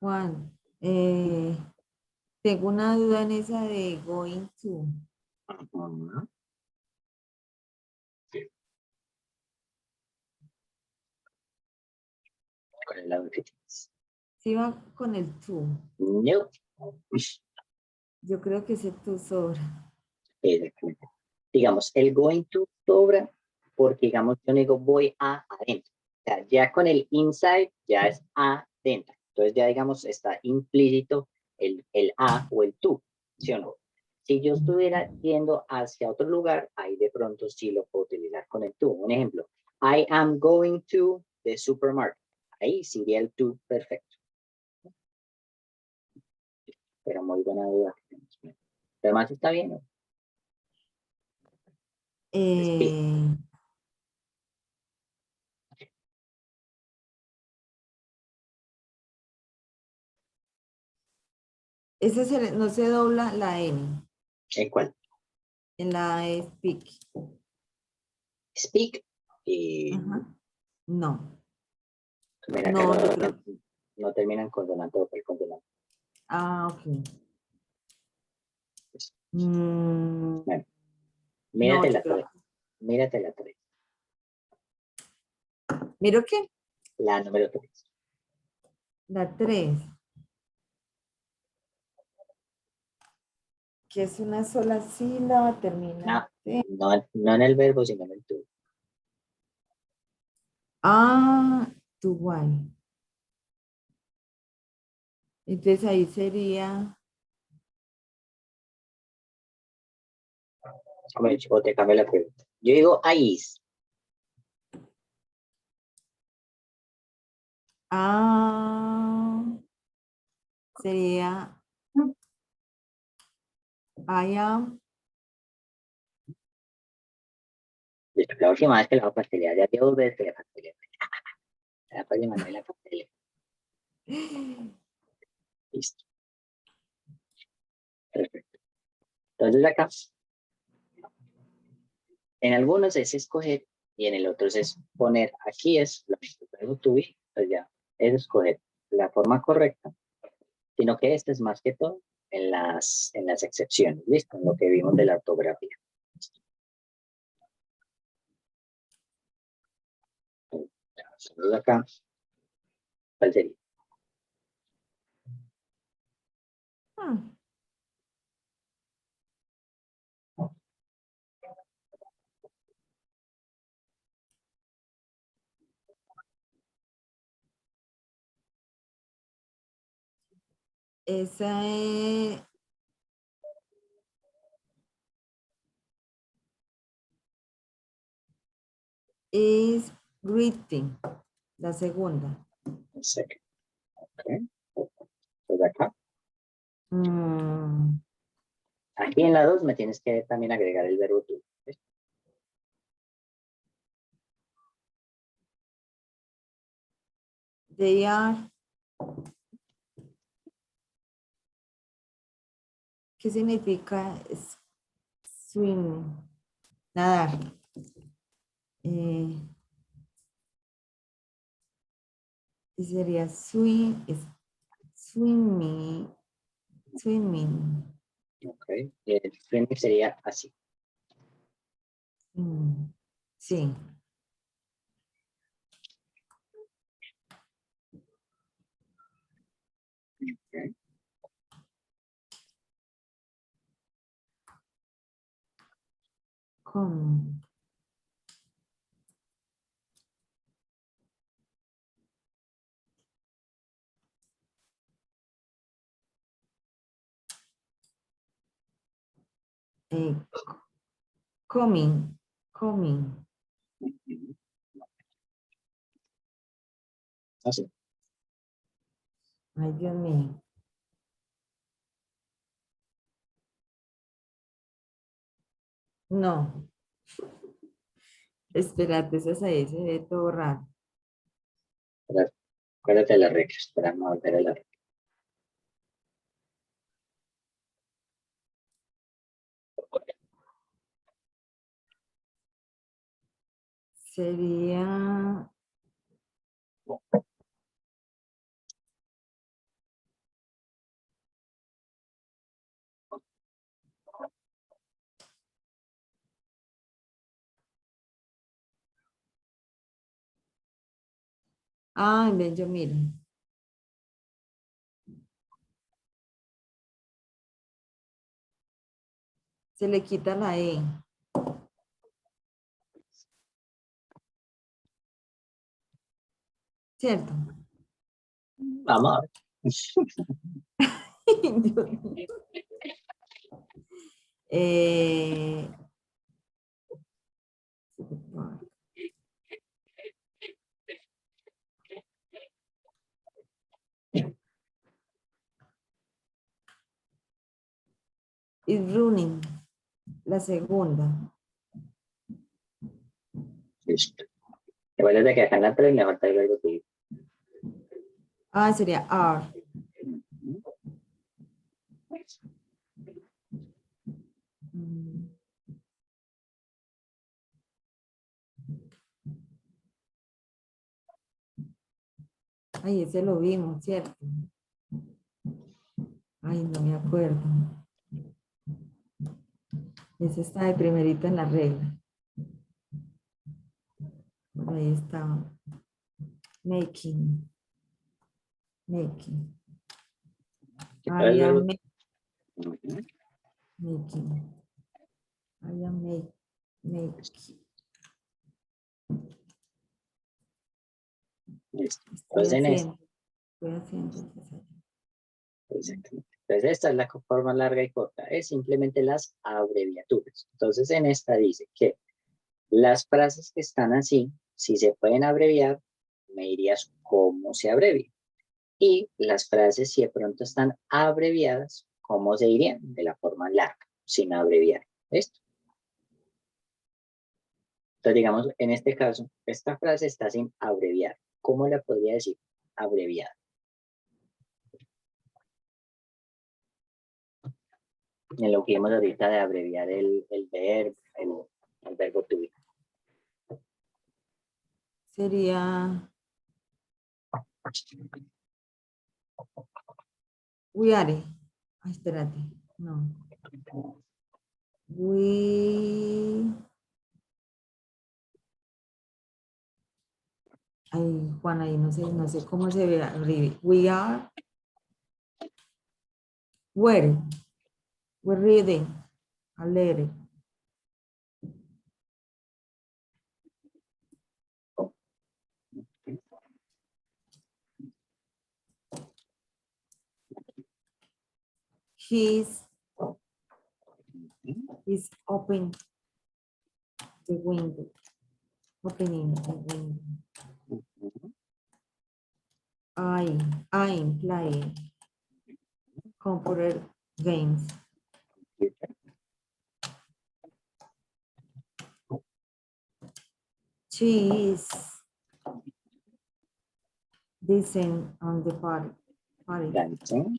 S1: Juan, Tengo una duda en esa de going to.
S2: Ujú. ¿Cuál es la duda que tienes?
S1: Si va con el to.
S2: No.
S1: Yo creo que ese to sobra.
S2: Exactamente. Digamos, el going to sobra porque, digamos, yo no digo voy a adentro. O sea, ya con el inside ya es adentro. Entonces ya, digamos, está implícito el a o el to, ¿sí o no? Si yo estuviera yendo hacia otro lugar, ahí de pronto sí lo puedo utilizar con el to. Un ejemplo, I am going to the supermarket. Ahí sería el to perfecto. Pero muy buena duda. Además está bien, ¿no? Speak.
S1: Eh, no se dobla la N
S2: ¿En cuál?
S1: en la de speak.
S2: Speak.
S1: Ajá. No,
S2: Mira que
S1: no, yo
S2: no,
S1: creo.
S2: no terminan consonante o preconsonante.
S1: Ah, ok.
S2: Pues,
S1: Mm,
S2: bueno,
S1: no,
S2: mírate
S1: yo
S2: la
S1: creo.
S2: 3. Mírate la 3.
S1: ¿Miro qué?
S2: La número 3.
S1: La 3, que es una sola sílaba, termina
S2: No,
S1: en T.
S2: no en el verbo, sino en el tú.
S1: Ah, tu guay. Entonces ahí sería.
S2: Hombre, chico, te cambio la pregunta. Yo digo IS.
S1: Ah, sería I am.
S2: La última vez que la voy a pastelear, ya llevo 2 veces que la pasteleé. La próxima no la pastelé. Listo. Perfecto. Entonces acá, en algunos es escoger y en el otro es poner. Aquí es lo mismo. Luego tú pues ya es escoger la forma correcta, sino que este es más que todo en las excepciones, ¿listo? En lo que vimos de la ortografía. Entonces acá, ¿cuál sería?
S1: Ah, esa es greeting, la segunda.
S2: No sé. Ok. Pues acá.
S1: Mm,
S2: Aquí en la 2 me tienes que también agregar el verbo to. ¿Ves?
S1: they are. ¿Qué significa swim? Nadar. Eh, y sería swimming. Swimming.
S2: Ok. Y el swimming sería así.
S1: Sí.
S2: Ok.
S1: Con. eh, coming. Coming.
S2: Ujú. Así.
S1: Ay, Dios mío. No. Espérate, esa ahí se ve todo raro.
S2: Acuérdate de las reglas para no volver a la regla.
S1: Sería. Ah, ven, yo miro. Se le quita la E. ¿Cierto?
S2: Vamos a ver.
S1: Dios mío. Eh, is running. La segunda.
S2: Listo. Recuerda que acá en la 3 le falta el verbo to be.
S1: Ah, sería are. Mm. Ay, ese lo vimos, ¿cierto? Ay, no me acuerdo. Ese está de primerito en la regla. Por ahí estaba. Making. Making.
S2: ¿Cuál es el
S1: I am
S2: verbo? Ujú.
S1: making. I am making.
S2: Listo.
S1: Estoy
S2: Entonces, en esta,
S1: haciendo. Estoy haciendo.
S2: exactamente. Entonces, esta es la forma larga y corta. Es simplemente las abreviaturas. Entonces, en esta dice que las frases que están así, si se pueden abreviar, me dirías cómo se abrevia. Y las frases, si de pronto están abreviadas, ¿cómo se dirían? De la forma larga, sin abreviar. ¿Listo? Entonces, digamos, en este caso, esta frase está sin abreviar. ¿Cómo la podría decir? Abreviada. En lo que vimos ahorita de abreviar el verbo to be.
S1: Sería. We are. Ay, espérate. No. We. Ay, Juan, ahí no sé cómo se ve. We are. Where? We're reading a letter. He's open the window. Opening the window. I'm playing computer games. She is dancing on the party.
S2: Dancing.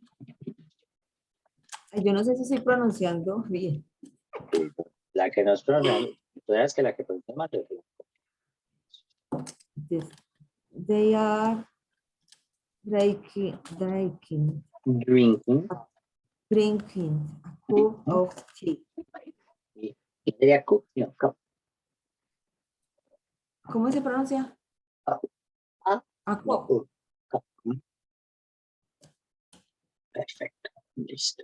S1: Ay, yo no sé si estoy pronunciando bien.
S2: La que nos pronunciamos, tú sabes que la que pronunciamos es
S1: This. They are drinking
S2: drinking.
S1: a cup of tea.
S2: Y sería cup, no, cup.
S1: ¿Cómo se pronuncia?
S2: Ah,
S1: A
S2: no,
S1: cup.
S2: cup. Perfecto. Listo.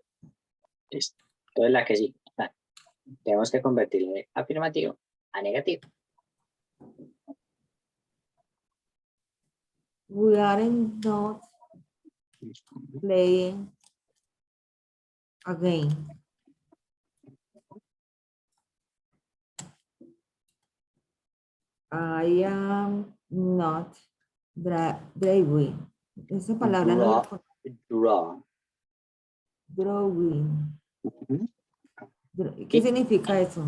S2: Listo. Entonces la que sí. Tenemos que convertirlo de afirmativo a negativo.
S1: We are not playing a game. I am not drawing. Esa palabra no la conozco.
S2: Draw.
S1: Drawing.
S2: Ujú.
S1: ¿Qué significa eso?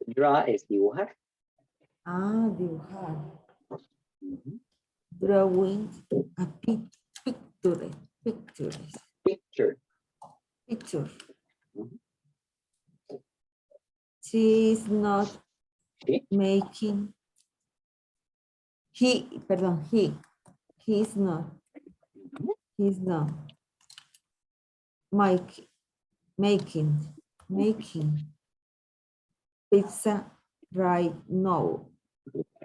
S2: Draw es dibujar.
S1: Ah, dibujar.
S2: Ujú.
S1: Drawing a picture.
S2: Picture.
S1: Picture.
S2: Ujú.
S1: She is not
S2: Sí.
S1: making. He is not.
S2: Ujú.
S1: He's not making pizza right now.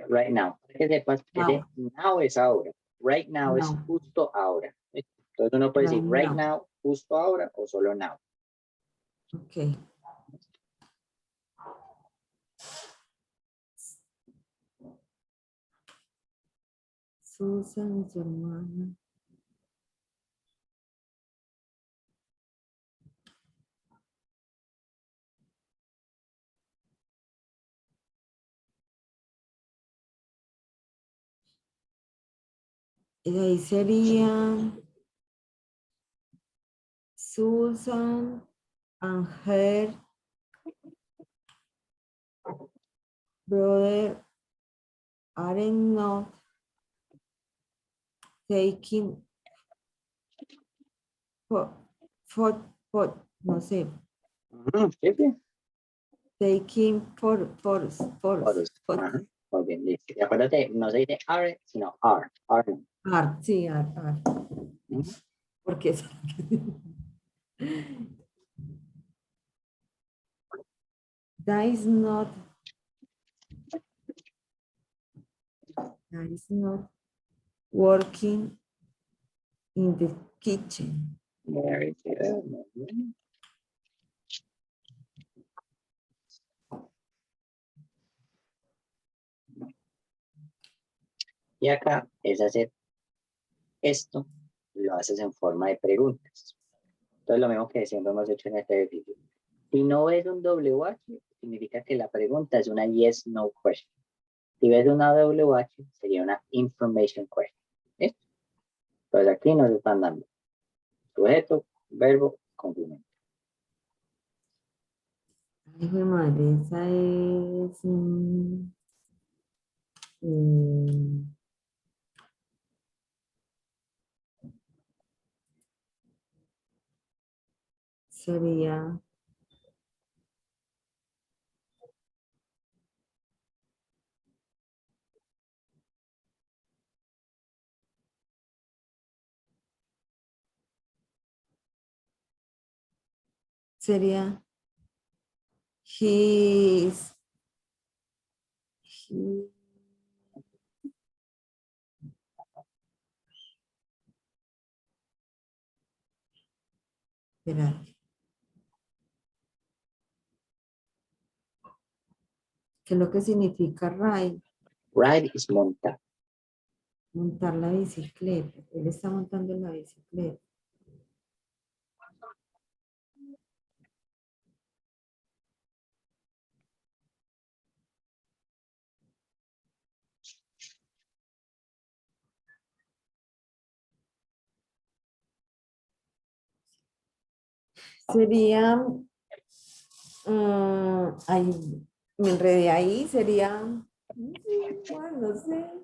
S2: Right now. Que sepas que
S1: Now.
S2: now es ahora. right now es
S1: Now.
S2: justo ahora. Entonces uno puede decir
S1: Right
S2: right now, justo ahora o solo now.
S1: Ok. Susan y su hermana. Y ahí sería Susan and her brother are not taking no sé,
S2: Sí, sí.
S1: taking
S2: Fotos. Ajá. Muy bien, listo. Y acuérdate, no se dice are, sino are. Are no.
S1: art, sí, art.
S2: Ujú.
S1: Porque es that is not working in the kitchen.
S2: Very good, muy bien. Y acá es hacer esto, lo haces en forma de preguntas. Entonces lo mismo que siempre hemos hecho en este ejercicio. Si no ves un WH, significa que la pregunta es una yes, no question. Si ves una WH, sería una information question. ¿Listo? Entonces aquí nos están dando sujeto, verbo, complemento.
S1: Ay, hijo de madre, esa es sería sería his he- espera, ¿qué es lo que significa ride?
S2: Ride is montar.
S1: Montar la bicicleta. Él está montando la bicicleta. Sería, ay, me enredé ahí, sería, no sé, Juan, no sé.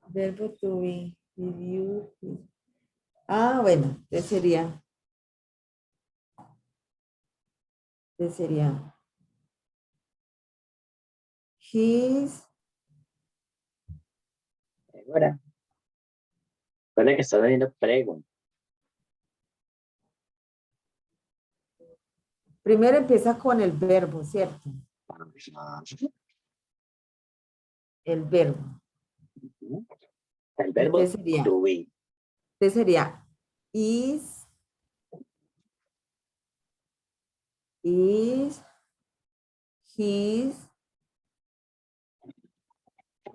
S1: Verbo to be, did you, bueno, sería, his,
S2: Ahora, recuerda que estás haciendo preguntas.
S1: primero empieza con el verbo, ¿cierto? El verbo.
S2: El verbo to be.
S1: Entonces sería, is his,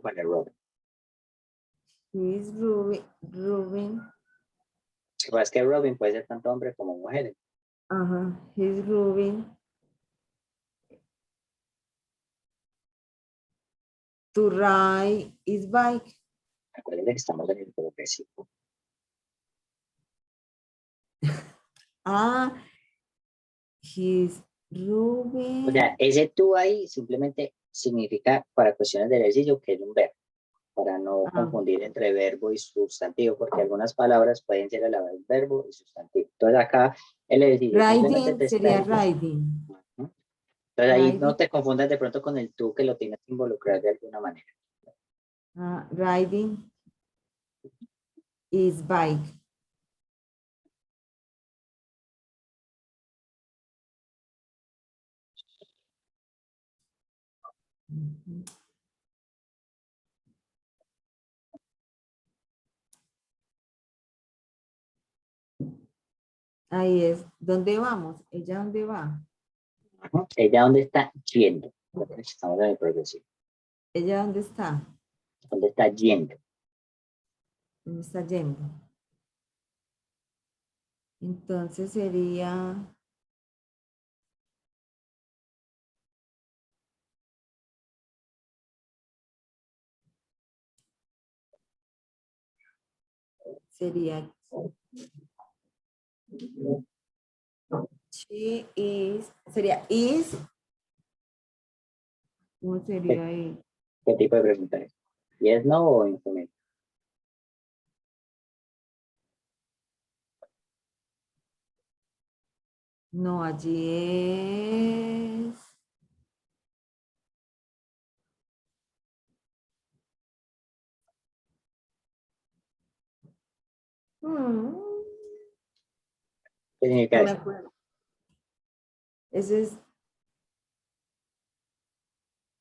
S2: Bueno, Robin.
S1: his Ruben,
S2: Es que Robin puede ser tanto hombre como mujer.
S1: ajá, his Ruben, to ride his bike.
S2: Acuérdense que estamos en el progresivo.
S1: His
S2: O
S1: Ruben,
S2: sea, ese tú ahí simplemente significa para cuestiones de ejercicio que es un verbo, para no confundir entre verbo y sustantivo, porque algunas palabras pueden ser a la vez verbo y sustantivo. Entonces acá el ejercicio simplemente
S1: riding
S2: te está
S1: sería
S2: diciendo.
S1: riding.
S2: Ujú. Entonces ahí no
S1: Riding,
S2: te confundas de pronto con el tú que lo tienes que involucrar de alguna manera.
S1: riding his bike. Ahí es. ¿Dónde vamos? ¿Ella dónde va?
S2: Ajá. ¿Ella dónde está yendo? Estamos en el progresivo.
S1: ¿Ella dónde está?
S2: ¿Dónde está yendo?
S1: ¿Dónde está yendo? Entonces sería... Sería... She is... Sería is... ¿Cómo
S2: ¿Qué,
S1: sería ahí?
S2: qué tipo de pregunta es? ¿Yes, no o information?
S1: No, allí es... Mm,
S2: ¿Qué significa
S1: no me
S2: eso?
S1: acuerdo. Ese es...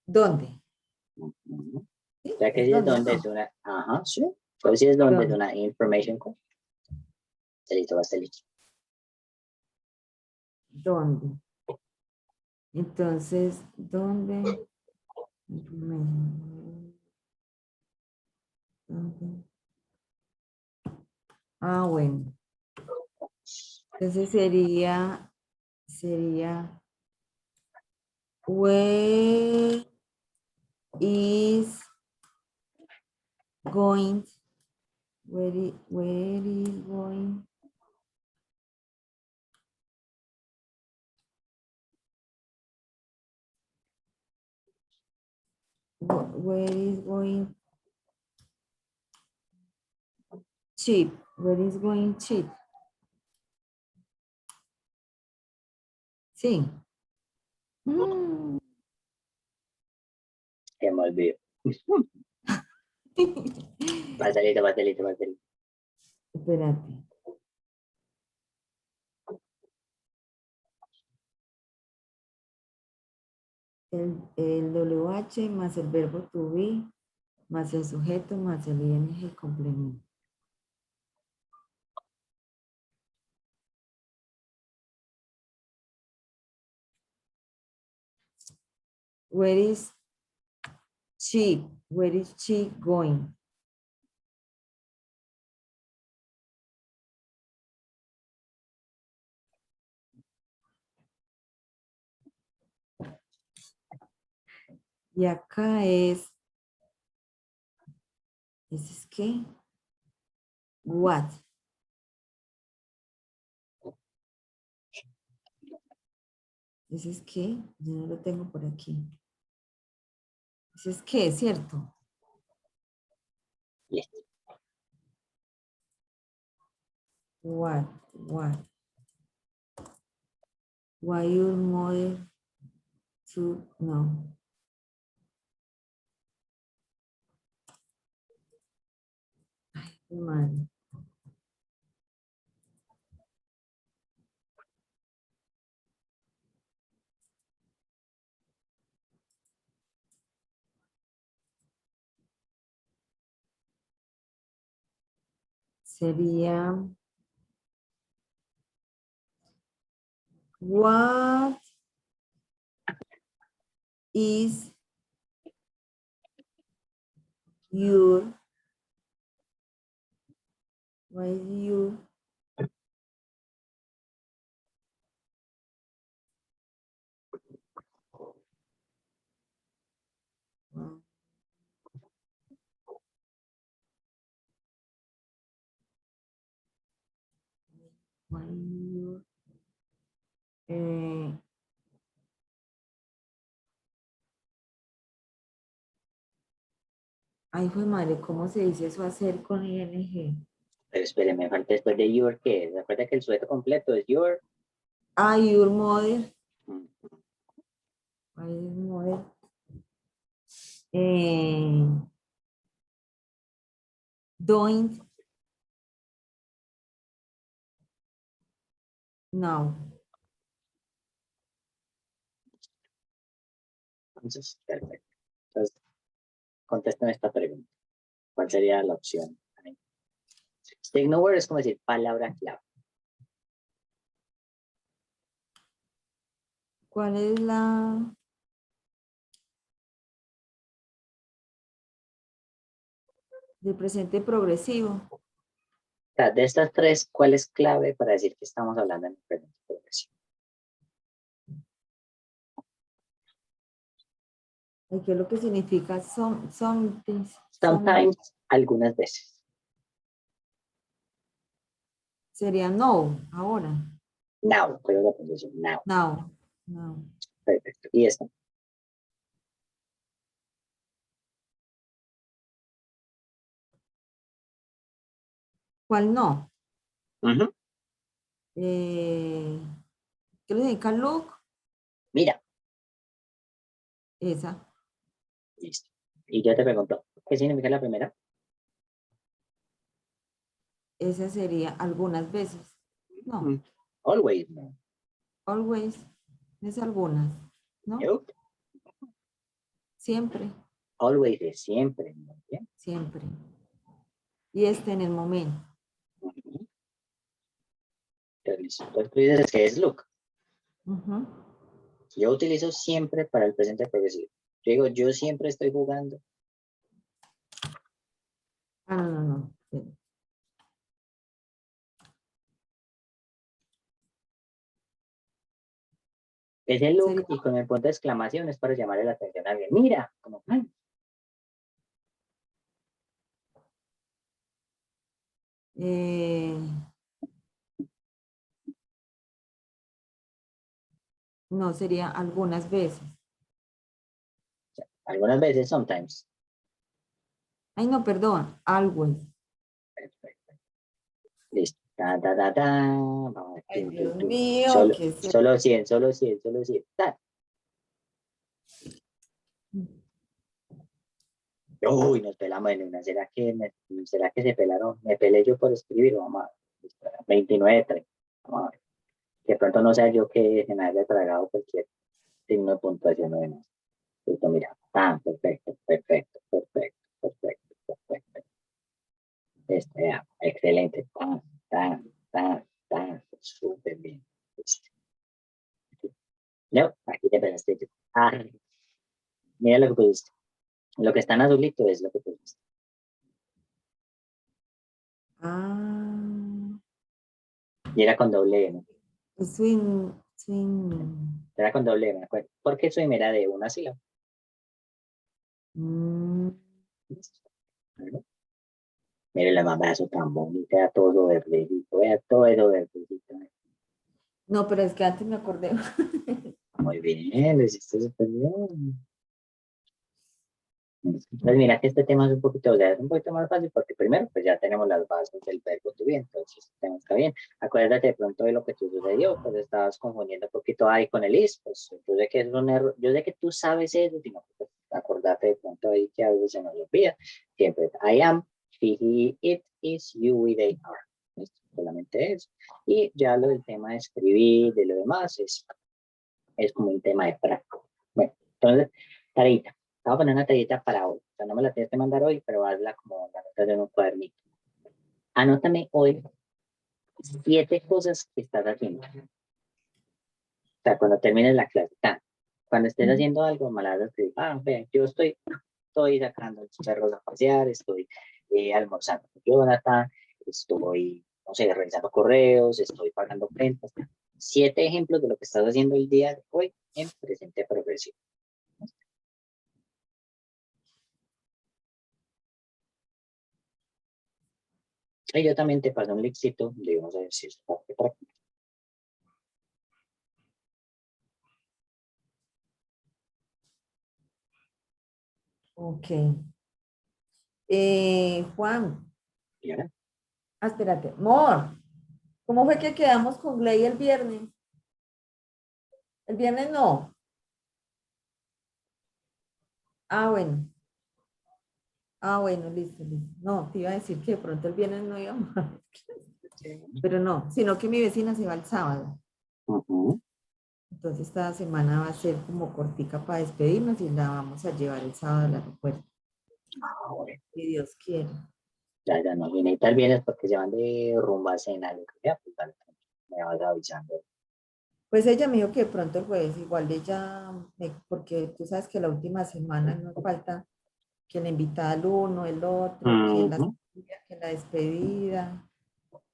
S1: ¿Dónde?
S2: Ujú.
S1: ¿Sí?
S2: Ya que
S1: ¿Es
S2: si es
S1: dónde?
S2: donde es
S1: No.
S2: una, ajá, sí. Pero si es donde es
S1: ¿Dónde?
S2: una information code, está listo, va a estar listo.
S1: ¿Dónde? Entonces, ¿dónde? ¿Dónde? Ah, bueno. Entonces sería, where is going, where is going, where is going cheap, where is going cheap. Sí. Mm.
S2: Que me olvido. Va a estar listo, va a estar listo, va a estar listo.
S1: Espérate. El WH más el verbo to be más el sujeto más el ing complemento. Where is she? Where is she going? Y acá es qué? What? ¿Ese es qué? Yo no lo tengo por aquí. ¿Ese es qué? ¿Cierto?
S2: Listo.
S1: What? What? Why your mother to no? Qué mal. Sería what is your what is your what is your eh, ay, fue madre, ¿cómo se dice eso hacer con ing?
S2: Pero espere, me falta después de your, ¿qué? Recuerda que el sujeto completo es your.
S1: Ah, your mother.
S2: Mm,
S1: What is mother? Eh, doing now.
S2: Entonces, perfecto. Entonces, contesten esta pregunta. ¿Cuál sería la opción? Signal word es como decir palabra clave.
S1: ¿Cuál es la del presente progresivo?
S2: O sea, de estas tres, ¿cuál es clave para decir que estamos hablando en el presente progresivo?
S1: ¿Y qué es lo que significa sometimes?
S2: Sometimes, algunas veces.
S1: Sería no, ahora.
S2: Now, pero la pronunciación now.
S1: Now. No.
S2: Perfecto. Y esta.
S1: ¿Cuál no?
S2: Ujú.
S1: ¿Qué le significa look?
S2: Mira,
S1: Esa.
S2: listo. Y yo te pregunto, ¿qué significa la primera?
S1: Esa sería algunas veces. No.
S2: Always, no.
S1: Always. Es algunas. ¿No?
S2: Nope.
S1: Siempre.
S2: Always es siempre. Muy bien.
S1: Siempre. Y este en el momento.
S2: Ujú. Listo. Entonces tú dices que es look.
S1: Ujú.
S2: Yo utilizo siempre para el presente progresivo. Yo digo, yo siempre estoy jugando.
S1: Ah, no, no, no. Sí.
S2: Ese look
S1: Sería,
S2: y con el punto de exclamación es para llamarle la atención a alguien. Mira, como, "Mm".
S1: eh, no, sería algunas veces.
S2: Algunas veces, sometimes.
S1: Ay, no, perdón. Always.
S2: Perfecto. Listo. Ta, ta, ta, ta. Vamos a ver.
S1: Ay,
S2: Tun,
S1: Dios
S2: tun, tun.
S1: mío,
S2: Solo,
S1: ¿qué es eso?
S2: solo 100, solo 100, solo 100. Ta. Uy, nos pelamos en una. ¿Será que se pelaron? Me pelé yo por escribir, vamos a ver. 29, 30. Vamos a ver. Que de pronto no sea yo que se me haya tragado cualquier signo de puntuación o demás. Listo, mira. Tan, perfecto, perfecto, perfecto, perfecto, perfecto. Ya, excelente. Tan, tan, tan, tan, súper bien. Listo. No, aquí te pelaste yo. Ah, mira lo que pusiste. Lo que está en azulito es lo que pusiste.
S1: Ah,
S2: Y era con doble M.
S1: swing.
S2: Era con doble M, me acuerdo. Porque soy mera de una sílaba.
S1: Mm,
S2: Listo. Bueno, mire la mamá, tan bonita, todo verdecito, vea todo eso verdecito.
S1: no, pero es que antes me acordé.
S2: Muy bien, lo hiciste súper bien. Pues mira que este tema es un poquito, o sea, es un poquito más fácil porque primero, pues ya tenemos las bases del verbo to be, entonces este tema está bien. Acuérdate de pronto de lo que te sucedió, pues estabas confundiendo un poquito ahí con el is, pues yo sé que es un error, yo sé que tú sabes eso, sino que pues, acordate de pronto ahí que a veces se nos olvida. Siempre es I am, she, he, it, is, you, we, they, are. ¿Listo? Solamente eso. Y ya lo del tema de escribir, de lo demás, es como un tema de práctica. Bueno, entonces, tareita. Te voy a poner una tarjeta para hoy. O sea, no me la tienes que mandar hoy, pero hazla como la nota de un cuadernito. Anótame hoy 7 cosas que estás haciendo. O sea, cuando termines la clase. Cuando estés haciendo algo, me la vas a escribir. Vean, yo estoy sacando los perros a pasear, estoy almorzando con Jonathan, estoy, no sé, revisando correos, estoy pagando cuentas. 7 ejemplos de lo que estás haciendo el día de hoy en presente progresivo. Y yo también te paso un linkcito de unos ejercicios para que practiques.
S1: Ok. Juan,
S2: ¿Ya?
S1: espérate. Mor, ¿cómo fue que quedamos con Gley el viernes? El viernes no. Ah, bueno. Ah, bueno, listo, listo. No, te iba a decir que de pronto el viernes no íbamos.
S2: Sí.
S1: Pero no, sino que mi vecina se va el sábado.
S2: Ujú.
S1: Entonces esta semana va a ser como cortica para despedirnos y la vamos a llevar el sábado al aeropuerto.
S2: Ah, bueno,
S1: Si Dios quiere.
S2: ya no viene y tal vienes porque se van de rumba a cena, lo que sea, pues dale, me vas avisando.
S1: Pues ella me dijo que de pronto el jueves, igual ella, porque tú sabes que la última semana nos falta que la invitada al uno, el otro,
S2: Ujú.
S1: que la despedida,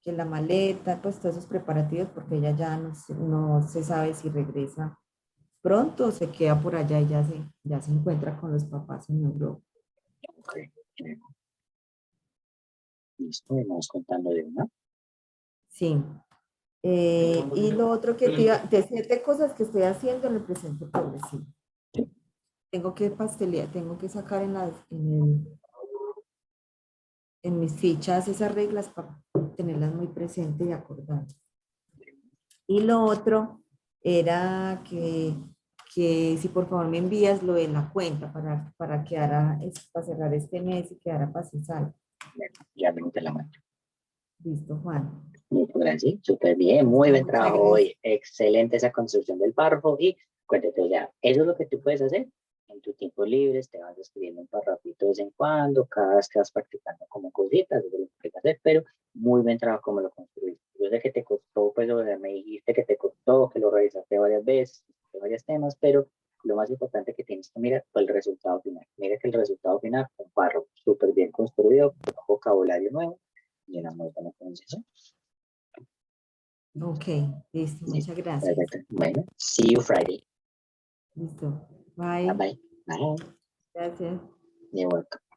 S1: que la maleta, pues todos esos preparativos, porque ella ya no se sabe si regresa pronto o se queda por allá y ya se encuentra con los papás en Europa.
S2: Ok, listo, y vamos contando de una.
S1: Sí. Y lo otro que de 7 cosas que estoy haciendo en el presente progresivo. Tengo que pastelear, tengo que sacar en mis fichas esas reglas para tenerlas muy presentes y acordadas. Y lo otro era que si por favor me envías lo de la cuenta para para cerrar este mes y quedara paz y sal.
S2: Ya me te la mano.
S1: Listo, Juan.
S2: Muchas gracias, súper bien, muy buen
S1: Muchas
S2: trabajo
S1: gracias.
S2: hoy. Excelente esa construcción del párrafo y cuéntate, o sea, eso es lo que tú puedes hacer en tu tiempo libre, te vas escribiendo un párrafito de vez en cuando, cada vez que vas practicando como cositas, eso es lo que puedes hacer, pero muy buen trabajo como lo construiste. Yo sé que te costó, pues, o sea, me dijiste que te costó, que lo revisaste varias veces, de varios temas, pero lo más importante que tienes que mirar fue el resultado final. Mira que el resultado final fue un párrafo súper bien construido, con vocabulario nuevo y una muy buena pronunciación.
S1: Ok, listo,
S2: Listo.
S1: muchas gracias.
S2: Perfecto. Bueno, see you Friday.
S1: Listo.
S2: Bye
S1: Bye.
S2: bye. Bye.
S1: Gracias.
S2: You're welcome.